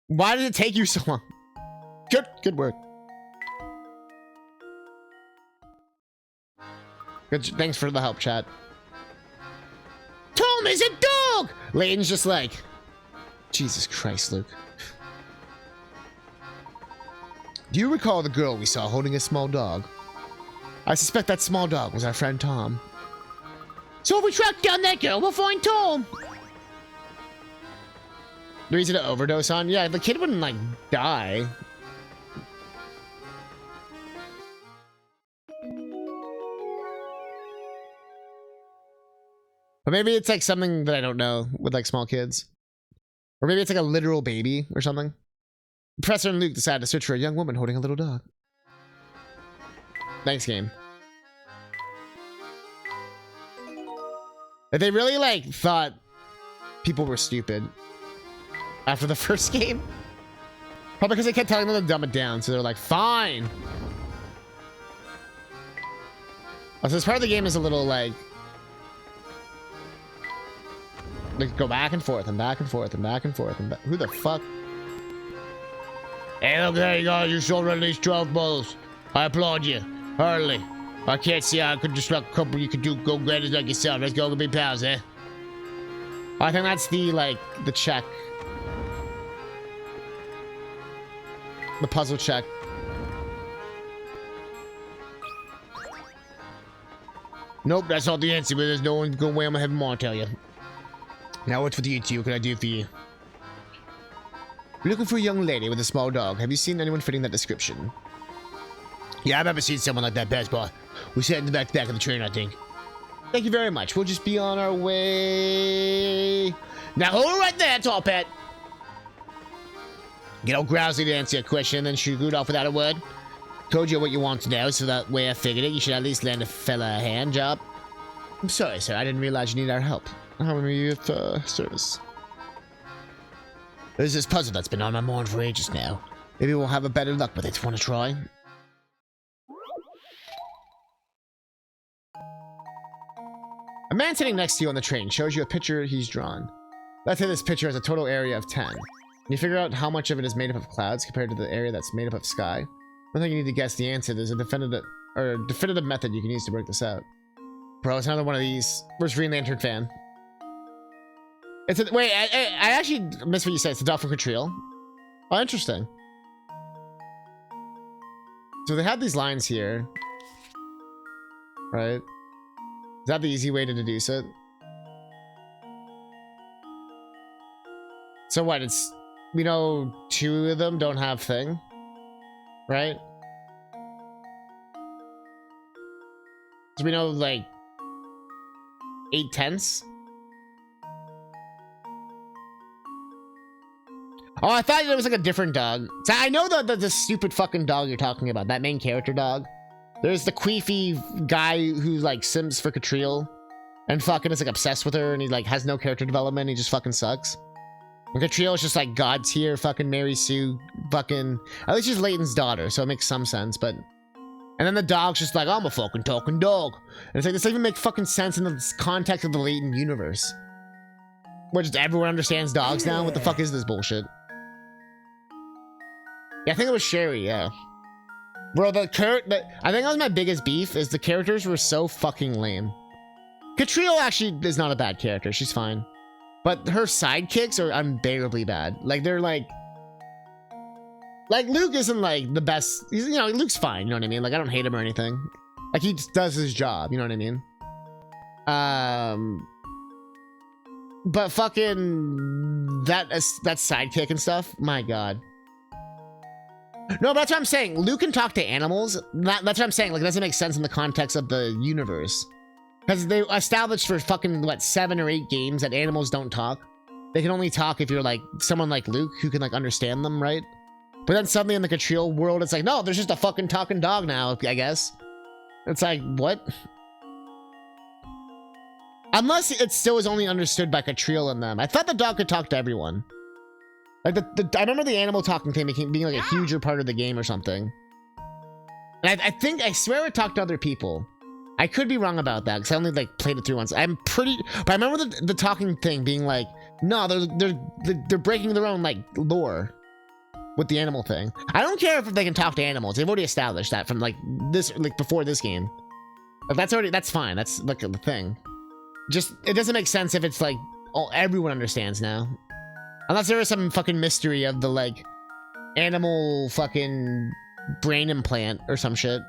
Why did it take you so long? Good work. Good, thanks for the help, chat. Tom is a dog! Layton's just like, Jesus Christ, Luke. Do you recall the girl we saw holding a small dog? I suspect that small dog was our friend Tom. So if we track down that girl, we'll find Tom. The reason to overdose on? Yeah, the kid wouldn't, like, die. But maybe it's like something that I don't know with like small kids. Or maybe it's like a literal baby or something. Professor and Luke decided to search for a young woman holding a little dog. Thanks, game. If they really like thought people were stupid after the first game. Probably because they kept telling them to dumb it down, so they're like, fine. So this part of the game is a little like go back and forth and back and forth and back and forth and back. Who the fuck? Hey, look, there you go. You sold at least 12 bottles. I applaud you. Hardly. I can't see how I could just like a couple you could do go get it like yourself. Let's go be pals, eh? I think that's the like the check. The puzzle check. Nope, that's not the answer, but there's no one going away on my head more, I'll tell you. Now what's for the eat? What can I do for you? We're looking for a young lady with a small dog. Have you seen anyone fitting that description? Yeah, I've never seen someone like that, Best Boy. We sat in the back of the train, I think. Thank you very much. We'll just be on our way. Now hold it right there, Tall Pet. Get all grousy to answer your question, then shoot off without a word. Told you what you want to know, so that way I figured it. You should at least lend a fella a hand job. I'm sorry, sir. I didn't realize you needed our help. How many of you have service? There's this puzzle that's been on my mind for ages now. Maybe we'll have a better luck with it. Want to try? A man sitting next to you on the train shows you a picture he's drawn. Let's say this picture has a total area of 10. Can you figure out how much of it is made up of clouds compared to the area that's made up of sky? I don't think you need to guess the answer. There's a definitive method you can use to work this out. Bro, it's another one of these. Where's Green Lantern fan? It's a, wait, I actually missed what you said. It's the Dolphin Catriel. Oh, interesting. So they have these lines here. Right? Is that the easy way to deduce it? So what, it's... We know 2 of them don't have thing. Right? So we know, like... 8/10? Oh, I thought it was like a different dog. So I know the stupid fucking dog you're talking about. That main character dog. There's the queefy guy who like sims for Catriel. And fucking is like obsessed with her and he like has no character development. He just fucking sucks. And Catriel is just like god tier fucking Mary Sue fucking... At least she's Layton's daughter, so it makes some sense, but... And then the dog's just like, I'm a fucking talking dog. And it's like, this doesn't even make fucking sense in the context of the Layton universe. Where just everyone understands dogs now? What the fuck is this bullshit? Yeah, I think it was Sherry, yeah. Bro, I think that was my biggest beef, is the characters were so fucking lame. Catriel actually is not a bad character, she's fine. But her sidekicks are unbearably bad. Like, they're like... Like, Luke isn't like the best, you know, Luke's fine, you know what I mean? Like, I don't hate him or anything. Like, he just does his job, you know what I mean? But fucking that sidekick and stuff, my god. No, but that's what I'm saying. Luke can talk to animals. That's what I'm saying. Like, it doesn't make sense in the context of the universe. Because they established for fucking, what, 7 or 8 games that animals don't talk. They can only talk if you're, like, someone like Luke who can, like, understand them, right? But then suddenly in the Catriel world, it's like, no, there's just a fucking talking dog now, I guess. It's like, what? Unless it still is only understood by Catriel and them. I thought the dog could talk to everyone. Like, I remember the animal talking thing being like a huger part of the game or something. And I swear it talked to other people. I could be wrong about that, because I only, like, played it through once. But I remember the talking thing being like, no, they're breaking their own, like, lore. With the animal thing. I don't care if they can talk to animals. They've already established that from, like, this, like, before this game. Like, that's fine. That's, like, the thing. Just, it doesn't make sense if it's, like, everyone understands now. Unless there is some fucking mystery of the, like, animal fucking brain implant or some shit.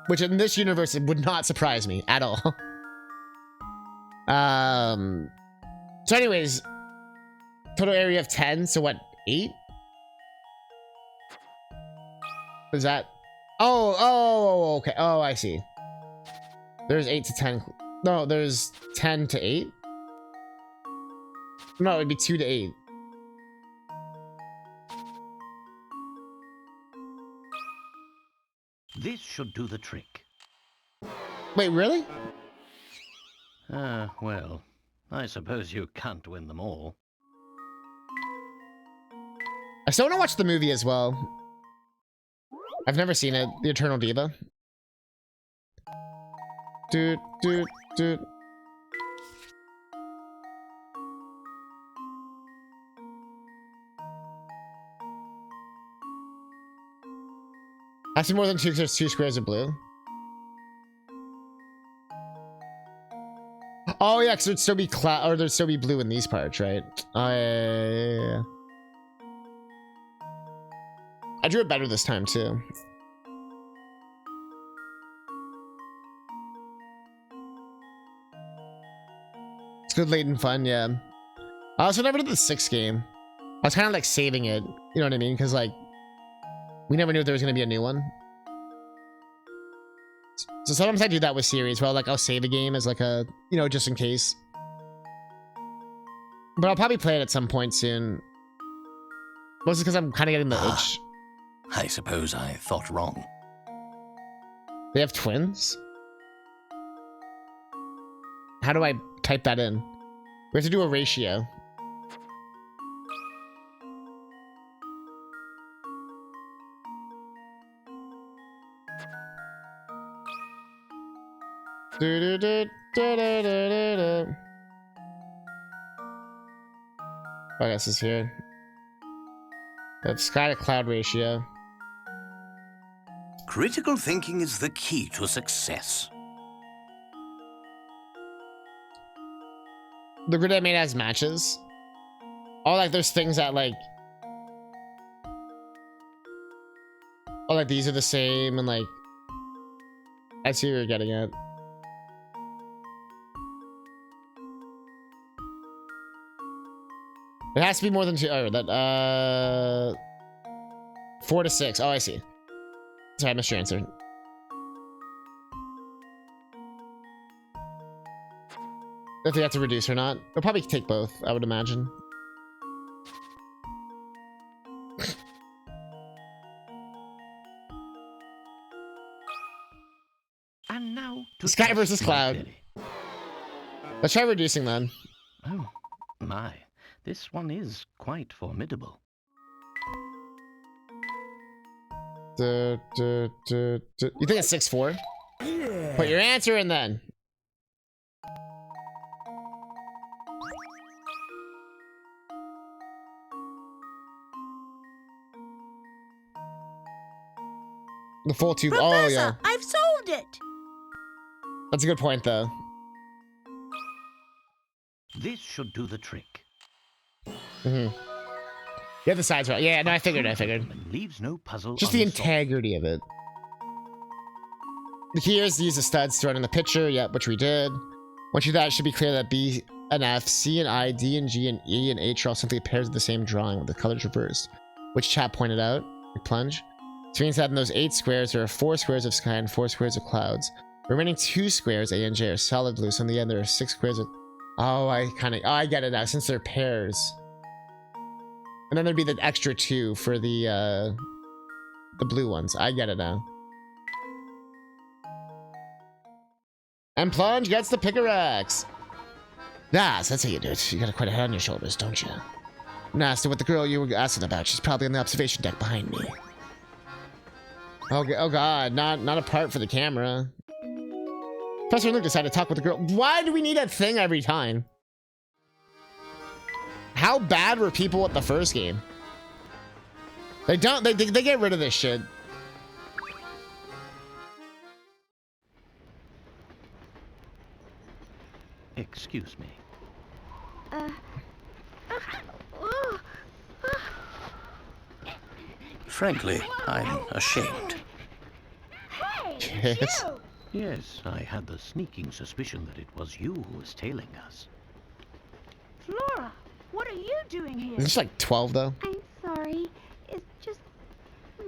Which in this universe, it would not surprise me at all. So anyways, total area of 10, so what, 8? Is that... Oh, okay. Oh, I see. There's 8 to 10. No, there's 10 to 8? No, it'd be 2 to 8. This should do the trick. Wait, really? Well, I suppose you can't win them all. I still want to watch the movie as well. I've never seen it. The Eternal Diva. Dude. I see more than 2 squares of blue. Oh yeah, because there'd still be cloud, or there'd still be blue in these parts, right? Yeah. I drew it better this time too. It's good Layton fun, yeah. I also never did the 6th game. I was kind of like saving it, you know what I mean? Because like, we never knew if there was going to be a new one. So sometimes I do that with series where I'll save a game as like a, you know, just in case. But I'll probably play it at some point soon. Mostly because I'm kind of getting the itch. I suppose I thought wrong. They have twins? How do I type that in? We have to do a ratio. I guess it's here. That's sky to cloud ratio. Critical thinking is the key to success. The grid I made has matches. Oh, like there's things that like... Oh, like these are the same and like... I see what you're getting at. It has to be more than 2. Oh, that, 4 to 6. Oh, I see. Sorry, I missed your answer. If they have to reduce or not. They'll probably take both, I would imagine. Sky versus More Cloud. clearly. Let's try reducing then. Oh, my. This one is quite formidable. You think it's 6-4? Put your answer in then. The full tube. Oh, yeah. I've solved it! That's a good point, though. This should do the trick. You have the sides right. Yeah, no, I figured. And leaves no puzzle Just the unsolved. integrity of it. The key is to use the studs thrown in the picture. Yep, which we did. Once you do that, it should be clear that B and F, C and I, D and G, and E and H are all simply pairs of the same drawing with the colors reversed. Which chap pointed out. We plunge. This means that in those 8 squares, there are 4 squares of sky and 4 squares of clouds. The remaining 2 squares, A and J, are solid blue, so on the end there are 6 squares of... Oh, I get it now, since they're pairs. And then there'd be the extra 2 for the blue ones. I get it now. And Plunge gets the pickaxe. Ah, so that's how you do it. You got quite a head on your shoulders, don't you? Nah, so with the girl you were asking about, she's probably on the observation deck behind me. Oh god, not a part for the camera. Professor Luke decided to talk with the girl. Why do we need that thing every time? How bad were people at the first game? They get rid of this shit. Excuse me. Frankly, I'm ashamed. Hey, Yes. you! Yes, I had the sneaking suspicion that it was you who was tailing us. Flora, what are you doing here? Is this like 12 though? I'm sorry. It's just...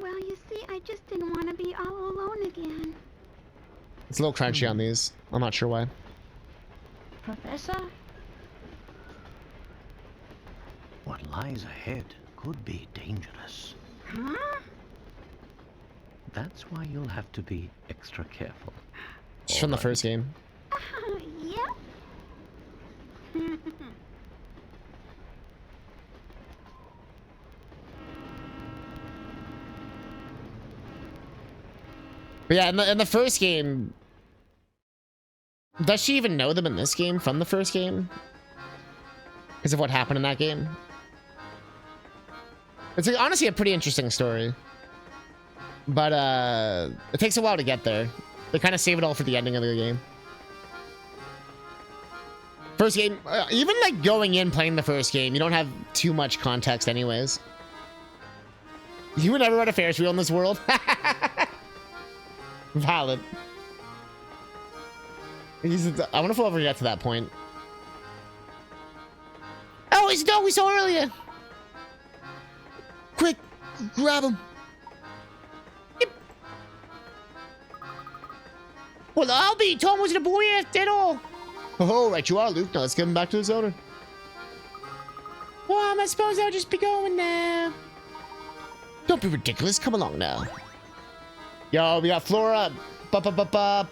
Well, you see, I just didn't want to be all alone again. It's a little crunchy on these. I'm not sure why. Professor? What lies ahead could be dangerous. Huh? That's why you'll have to be extra careful. It's from the first game. Yep. But yeah, in the first game... Does she even know them in this game from the first game? Because of what happened in that game? It's honestly a pretty interesting story. But it takes a while to get there. They kind of save it all for the ending of the game. First game, even like going in playing the first game, you don't have too much context anyways. You would never ride a Ferris wheel in this world. Valid. I wonder if we'll ever get to that point. Oh, he's no, we saw earlier. Quick, grab him. Yep. Well, I'll be. Tom wasn't a boy after all. Oh, right you are, Luke. Now let's get him back to his owner. Well, I suppose I'll just be going now. Don't be ridiculous. Come along now. Yo, we got Flora. Flora.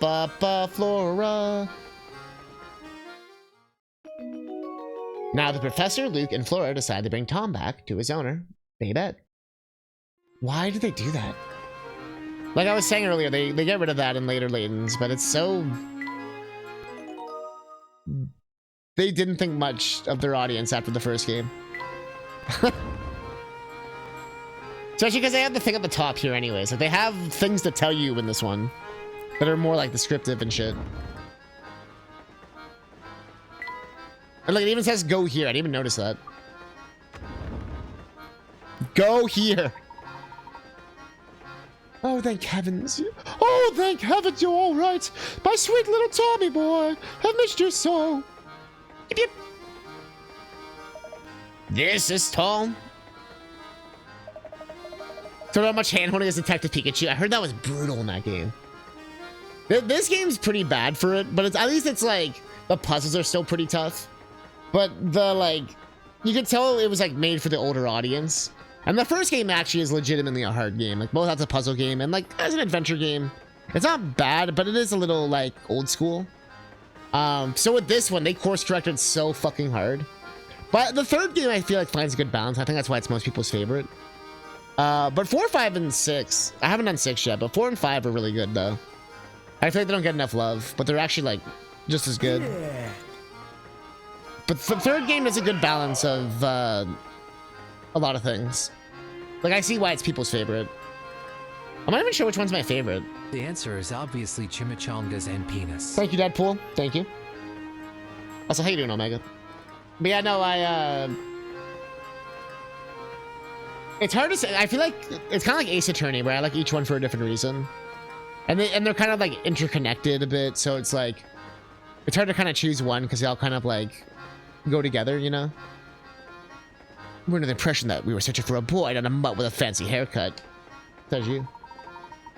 Now the professor, Luke, and Flora decide to bring Tom back to his owner, Babette. Why did they do that? Like I was saying earlier, they get rid of that in later Laytons, but it's so... They didn't think much of their audience after the first game. Especially because they have the thing at the top here anyways. Like they have things to tell you in this one that are more like descriptive and shit. And like it even says go here. I didn't even notice that. Go here. Oh, thank heavens. Oh, thank heavens you're all right. My sweet little Tommy boy. I've missed you so. Yip, yip. This is Tom. So how much hand-holding as Detective Pikachu. I heard that was brutal in that game. This game's pretty bad for it, but at least it's like the puzzles are still pretty tough. But the like, you could tell it was like made for the older audience. And the first game actually is legitimately a hard game. Like both that's a puzzle game and like as an adventure game, It's not bad, but it is a little like old school. So with this one, they course corrected so fucking hard. But the third game I feel like finds a good balance. I think that's why it's most people's favorite. But 4, 5, and 6, I haven't done 6 yet, but 4 and 5 are really good though. I feel like they don't get enough love, but they're actually like just as good. But the third game is a good balance of a lot of things. Like I see why it's people's favorite. I'm not even sure which one's my favorite. The answer is obviously chimichangas and penis. Thank you, Deadpool. Thank you. Also, how you doing, Omega? But yeah, no, it's hard to say. I feel like it's kind of like Ace Attorney, where I like each one for a different reason. And they're kind of like interconnected a bit, so it's like it's hard to kind of choose one because they all kind of like go together, you know? We're under the impression that we were searching for a boy on a mutt with a fancy haircut. Says you.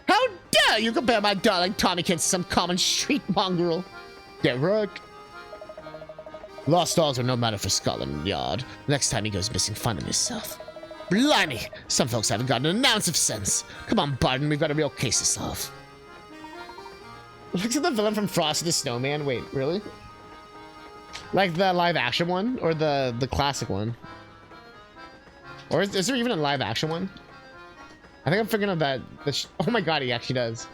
How dare you compare my darling Tommykins to some common street mongrel? Get wrecked. Lost dogs are no matter for Scotland Yard. Next time he goes missing, find him yourself. Blimey! Some folks haven't got an ounce of sense. Come on, Barton, we've got a real case to solve. Looks like the villain from Frosty the Snowman. Wait, really? Like the live action one? Or the classic one? Or is there even a live action one? I think I'm thinking of that. Oh my god, he actually does.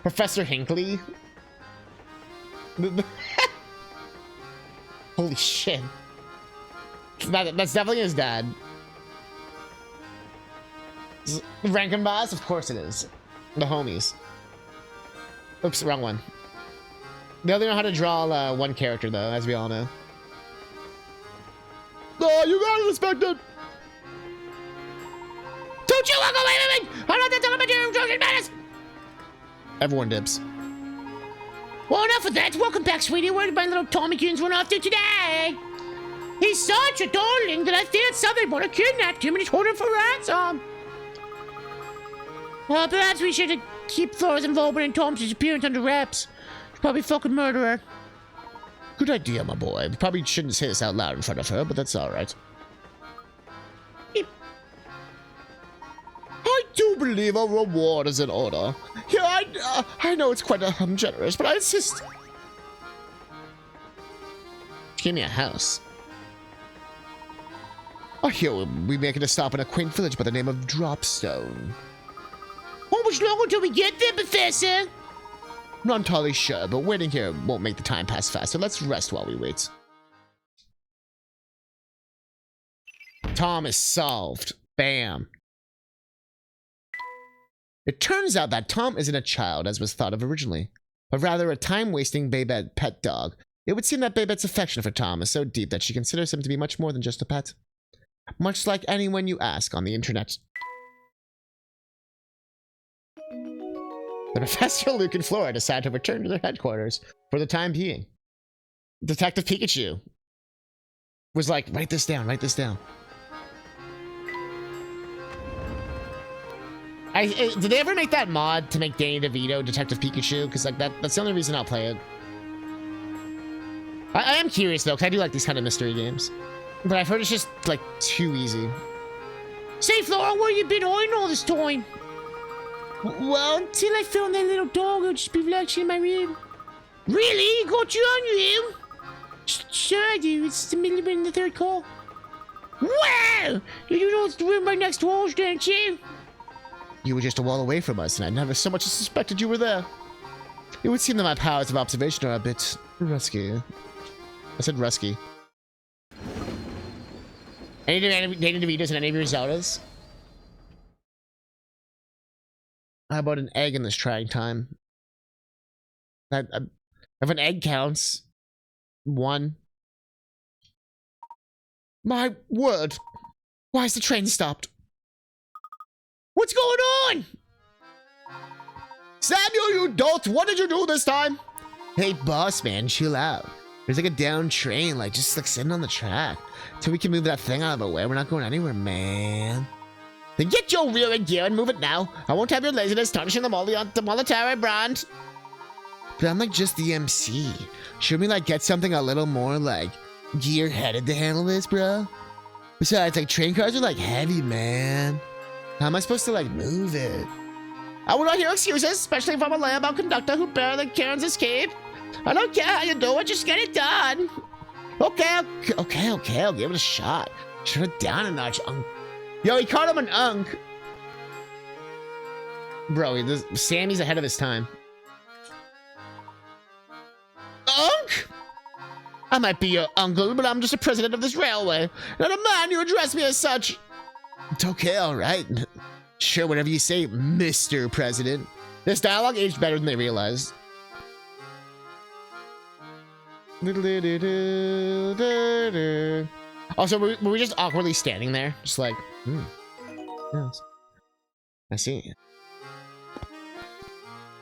Professor Hinckley. Holy shit. That's definitely his dad. Rankin Boss? Of course it is. The homies. Oops, wrong one. They only know how to draw one character, though, as we all know. Oh, you gotta respect it! Don't you walk away with me! I'm not the telemetry Trojan Madness! Everyone dips. Well, enough of that. Welcome back, sweetie. Where did my little Tommykins run off to today? He's such a darling that I feared something would have kidnapped him and he's holding for ransom. Well, perhaps we should keep Flora's involvement in Tom's disappearance under wraps. He's probably a fucking murderer. Good idea, my boy. We probably shouldn't say this out loud in front of her, but that's alright. I do believe a reward is in order. Yeah, I know it's quite generous, but I insist. Give me a house. I hear we making a stop in a quaint village by the name of Dropstone. How much longer until we get there, Professor? Not entirely sure, but waiting here won't make the time pass faster. Let's rest while we wait. Tom is solved. Bam. It turns out that Tom isn't a child, as was thought of originally, but rather a time-wasting Babette pet dog. It would seem that Babette's affection for Tom is so deep that she considers him to be much more than just a pet. Much like anyone you ask on the internet. The Professor, Luke, and Flora decide to return to their headquarters for the time being. Detective Pikachu was like, write this down, write this down. Did they ever make that mod to make Danny DeVito Detective Pikachu? Because like that's the only reason I'll play it. I am curious though, because I do like these kind of mystery games. But I've heard it's just like too easy. Say, Flora, where you been hiding all this time? Well, until I found that little dog, I'll just be relaxing in my room. Really? You got your own room? Sure I do. It's the middle of the third call. Wow! You know it's the room right next to ours, don't you? You were just a wall away from us, and I never so much as suspected you were there. It would seem that my powers of observation are a bit rusky. I said rusky. Any Danny DeVitos and any of your Zeldas? How about an egg in this trying time? If an egg counts, 1. My word! Why is the train stopped? What's going on? Samuel, you dolt! What did you do this time? Hey, boss man, chill out. There's like a down train, like just like sitting on the track. So we can move that thing out of the way. We're not going anywhere, man. Then get your rear end gear and move it now. I won't have your laziness tarnishing the monetary brand. But I'm like just the MC. Should we like get something a little more like gear-headed to handle this, bro? Besides, like train cars are like heavy, man. How am I supposed to like move it? I will not hear excuses, especially from a layabout conductor who barely cares escape. I don't care how you do it, just get it done. Okay, I'll give it a shot. Turn it down a notch, Unk. Yo, he called him an Unk. Bro, Sammy's ahead of his time. Unk? I might be your uncle, but I'm just the president of this railway. Not a man you address me as such. It's okay, alright. Sure, whatever you say, Mr. President. This dialogue aged better than they realized. Also, were we just awkwardly standing there? Just like, yes. I see.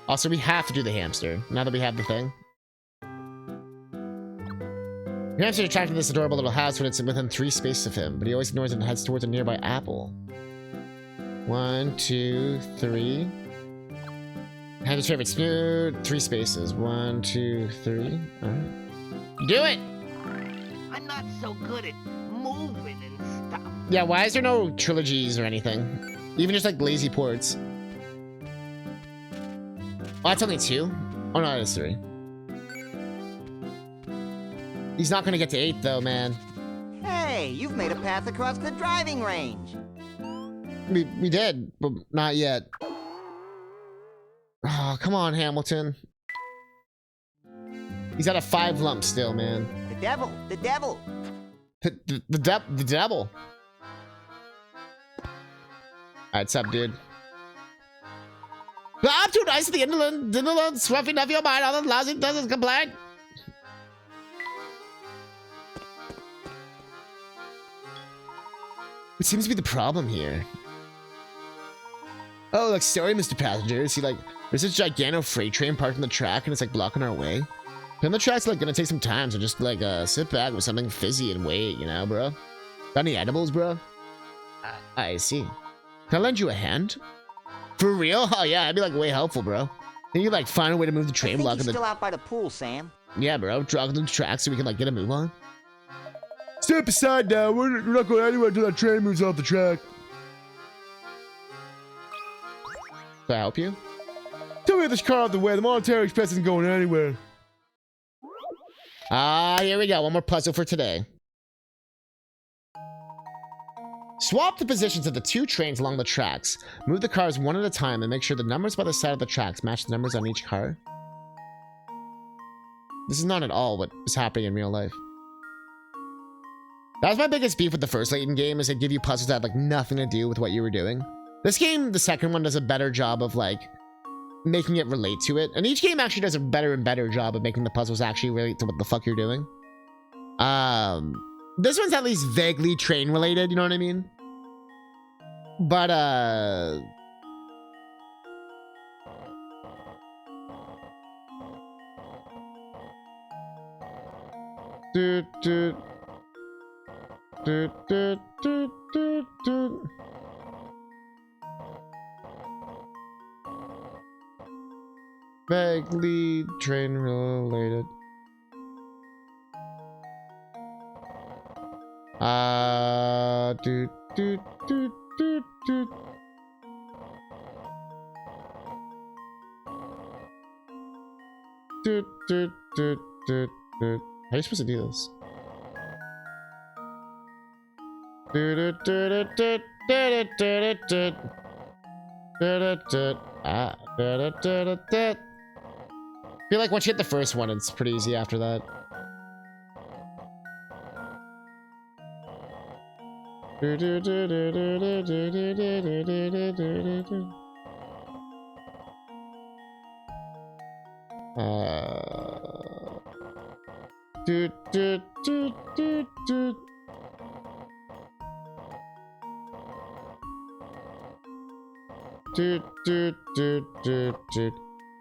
Also, we have to do the hamster, now that we have the thing. The hamster is attracted to this adorable little house when it's within 3 spaces of him, but he always ignores it and heads towards a nearby apple. 1, 2, 3. Hamster's favorite smooth. 3 spaces. 1, 2, 3. Alright. Do it! I'm not so good at moving and stuff. Yeah, why is there no trilogies or anything? Even just like lazy ports. Oh, that's only 2? Oh no, that is 3. He's not gonna get to 8 though, man. Hey, you've made a path across the driving range. We did, but not yet. Oh, come on, Hamilton. He's at a 5 lump still, man. The devil, the devil. The devil. Alright, what's up, dude? I'm too nice to the indolent, swamping of your mind, all the lousy doesn't complain. What seems to be the problem here? Oh, like, sorry, Mr. Passenger. See, like, there's this gigantic freight train parked on the track and it's, like, blocking our way. And the track's, like, gonna take some time, so just, like, sit back with something fizzy and wait, you know, bro? Got any edibles, bro? I see. Can I lend you a hand? For real? Oh, yeah, that'd be, like, way helpful, bro. Can you, like, find a way to move the train block? He's still out by the pool, Sam. Yeah, bro. Drop the track so we can, like, get a move on. Step aside now. We're not going anywhere until that train moves off the track. Can I help you? Tell me get this car out the way. The Monetary Express isn't going anywhere. Ah, here we go. One more puzzle for today. Swap the positions of the 2 trains along the tracks. Move the cars one at a time and make sure the numbers by the side of the tracks match the numbers on each car. This is not at all what is happening in real life. That was my biggest beef with the first Layton game, is they give you puzzles that had, like, nothing to do with what you were doing. This game, the second one, does a better job of, like, making it relate to it. And each game actually does a better and better job of making the puzzles actually relate to what the fuck you're doing. This one's at least vaguely train related, you know what I mean? But, vaguely train related. How are you supposed to do this? I feel like once you hit the first one, it's pretty easy after that.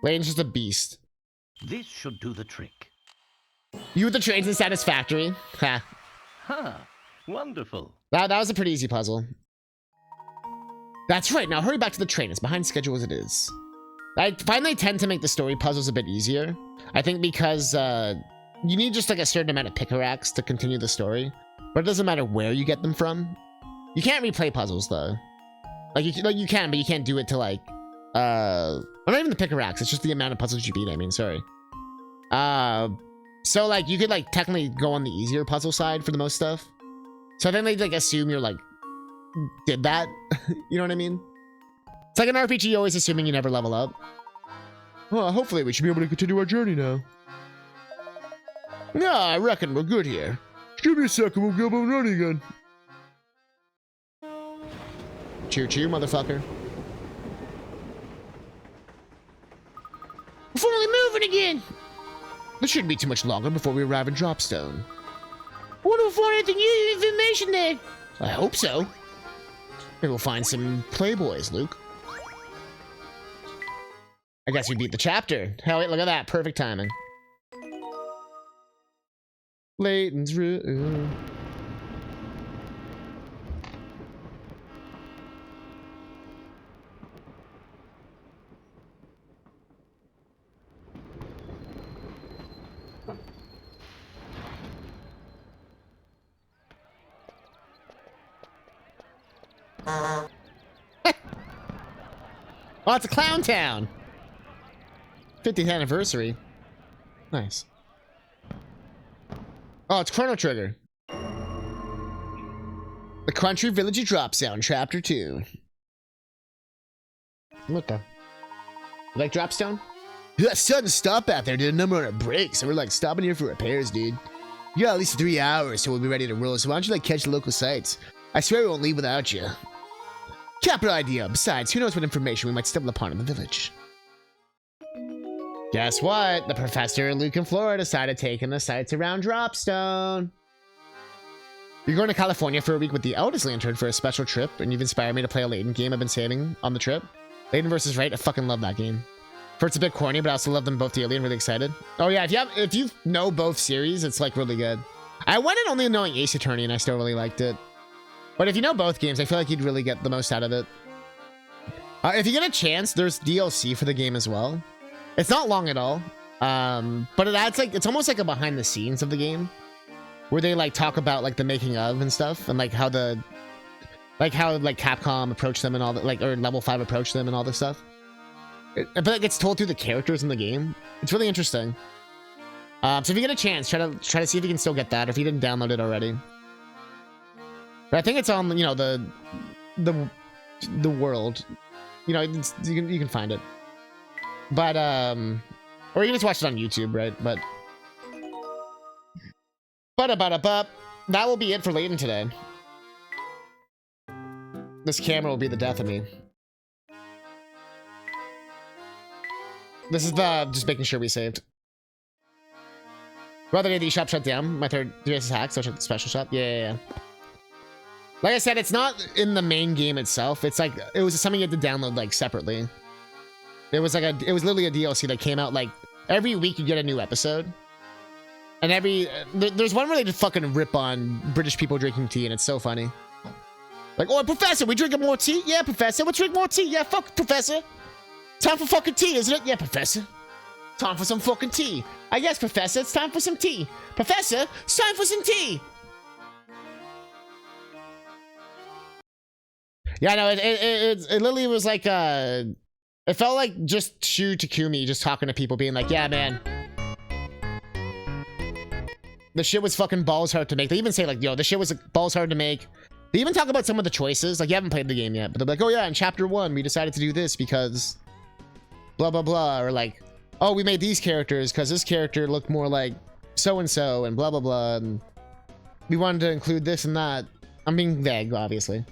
Layton's just a beast. This should do the trick. You with the trains is satisfactory. Ha. Ha! Wonderful. That was a pretty easy puzzle. That's right. Now hurry back to the train. It's behind schedule as it is. I find they tend to make the story puzzles a bit easier. I think because you need just like a certain amount of pickaxe to continue the story. But it doesn't matter where you get them from. You can't replay puzzles though. Like you can, but you can't do it to like not even the pickaxe, it's just the amount of puzzles you beat, I mean, sorry. So like you could like technically go on the easier puzzle side for the most stuff. So then they like assume you're like did that. You know what I mean? It's like an RPG always assuming you never level up. Well, hopefully we should be able to continue our journey now. Yeah, I reckon we're good here. Give me a second, we'll go up and running again. Choo choo, motherfucker. We're finally moving again! This shouldn't be too much longer before we arrive in Dropstone. I wonder if we'll find anything new information there. I hope so. Maybe we'll find some playboys, Luke. I guess we beat the chapter. Hell, wait, look at that. Perfect timing. Layton's room. Oh, it's a clown town. 50th anniversary. Nice. Oh, it's Chrono Trigger. The Country Village of Dropstone, Chapter 2. What the? You like Dropstone? That sudden stop out there did a number on our brakes, and we're like stopping here for repairs, dude. You got at least 3 hours till we'll be ready to roll, so why don't you like catch the local sites? I swear we won't leave without you. Capital idea. Besides, who knows what information we might stumble upon in the village. Guess what? The professor and Luke and Flora decided taking the sights around Dropstone. You're going to California for a week with the eldest lantern for a special trip, and you've inspired me to play a Layton game I've been saving on the trip. Layton vs. Right, I fucking love that game. First, a bit corny, but I also love them both dearly and really excited. Oh yeah, if you know both series, it's like really good. I went in only knowing Ace Attorney, and I still really liked it. But if you know both games, I feel like you'd really get the most out of it. If you get a chance, there's DLC for the game as well. It's not long at all, but it adds like it's almost like a behind the scenes of the game, where they like talk about like the making of and stuff, and like how Capcom approached them and all that, like or Level 5 approached them and all this stuff. But it gets told through the characters in the game. It's really interesting. So if you get a chance, try to see if you can still get that, or if you didn't download it already. But I think it's on, you know, the world. You know, you can find it. But or you can just watch it on YouTube, right? But that will be it for Layton today. This camera will be the death of me. This is just making sure we saved. Rather than the shop shut down, my third 3S hack, so check the special shop. Yeah. Like I said, it's not in the main game itself. It's like it was something you had to download like separately. It was literally a DLC that came out like every week you get a new episode. And there's one where they just fucking rip on British people drinking tea, and it's so funny. Like, oh, Professor, we drinking more tea? Yeah, Professor, let's drink more tea. Yeah, fuck, Professor. Time for fucking tea, isn't it? Yeah, Professor. Time for some fucking tea. I guess, Professor, it's time for some tea. Professor, it's time for some tea. Yeah, no, it literally was like, it felt like just Shu Takumi just talking to people, being like, yeah, man. The shit was fucking balls hard to make. They even say like, yo, this shit was balls hard to make. They even talk about some of the choices. Like, you haven't played the game yet, but they're like, oh yeah, in chapter 1, we decided to do this because blah, blah, blah. Or like, oh, we made these characters because this character looked more like so-and-so and blah, blah, blah. And we wanted to include this and that. I'm being vague, obviously.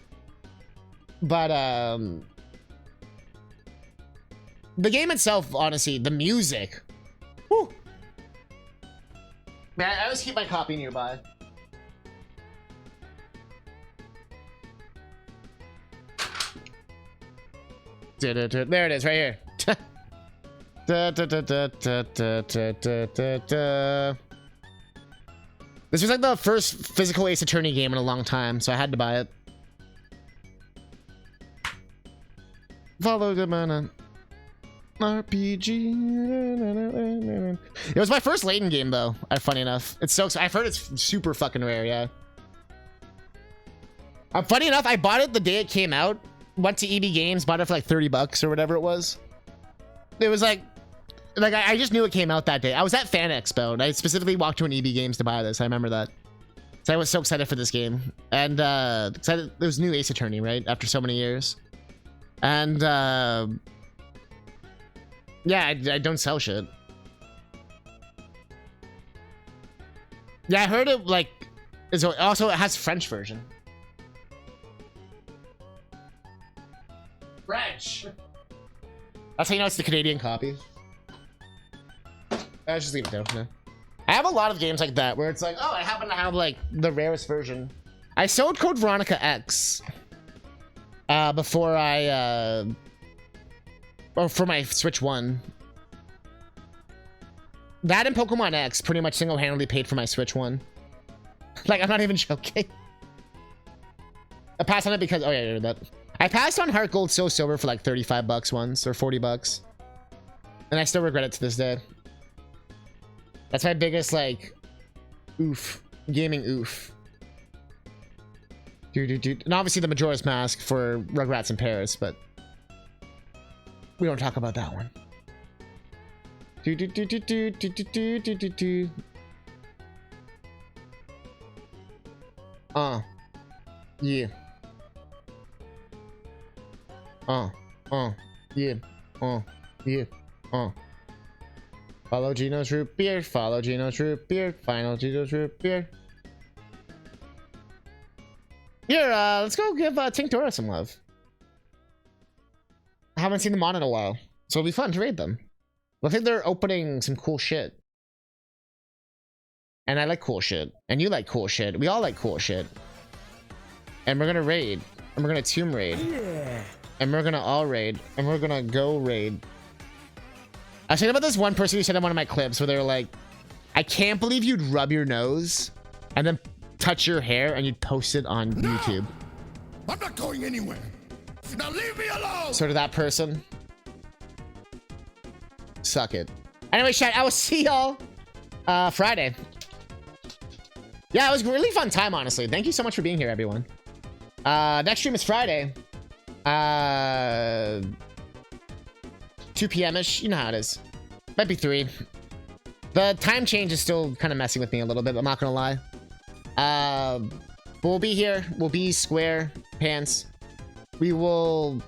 But, the game itself, honestly, the music. Woo! Man, I always keep my copy nearby. There it is, right here. This was like the first physical Ace Attorney game in a long time, so I had to buy it. Follow the mana. RPG. It was my first Layton game, though. Funny enough, it's so. I've heard it's super fucking rare. Yeah. Funny enough, I bought it the day it came out, went to EB Games, bought it for like 30 bucks or whatever it was. It was like I just knew it came out that day. I was at Fan Expo and I specifically walked to an EB Games to buy this. I remember that. So I was so excited for this game. And excited, there was new Ace Attorney, right? After so many years. And yeah, I don't sell shit. Yeah, I heard it like is also it has French version. French. That's how you know it's the Canadian copy. I just leave it there. No. I have a lot of games like that where it's like, oh, I happen to have like the rarest version. I sold Code Veronica X before I or for my Switch 1. That and Pokemon X pretty much single-handedly paid for my Switch 1. Like, I'm not even joking. I passed on it because, oh yeah, I did that. I passed on Heart Gold Soul Silver for like 35 bucks once, or 40 bucks. And I still regret it to this day. That's my biggest, like, oof. Gaming oof. And obviously the Majora's Mask for Rugrats in Paris, but we don't talk about that one. Yeah. Yeah. Follow Gino's root beer. Follow Gino's root beer. Final Gino's root beer. Here, let's go give Tinctora some love. I haven't seen them on in a while, so it'll be fun to raid them. I think they're opening some cool shit. And I like cool shit. And you like cool shit. We all like cool shit. And we're gonna raid. And we're gonna tomb raid. Yeah. And we're gonna all raid. And we're gonna go raid. I was thinking about this one person who said in one of my clips where they were like, I can't believe you'd rub your nose and then touch your hair and you'd post it on YouTube. I'm not going anywhere. Now leave me alone. So to that person, suck it. Anyway, chat, I will see y'all Friday. Yeah, it was a really fun time, honestly. Thank you so much for being here, everyone. Next stream is Friday. 2 p.m.-ish. You know how it is. Might be 3. The time change is still kind of messing with me a little bit, I'm not gonna lie. But we'll be here. We'll be square pants. We will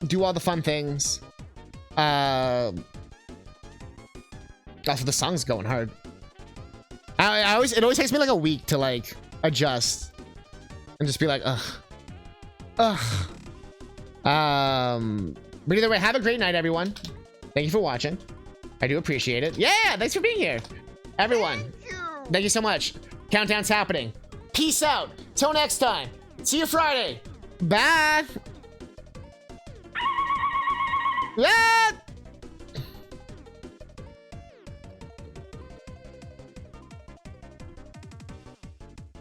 do all the fun things. Also, the song's going hard. It always takes me like a week to like adjust and just be like, ugh. But either way, have a great night, everyone. Thank you for watching. I do appreciate it. Yeah, thanks for being here, everyone. Thank you so much. Countdown's happening. Peace out. Till next time. See you Friday. Bye. Yeah.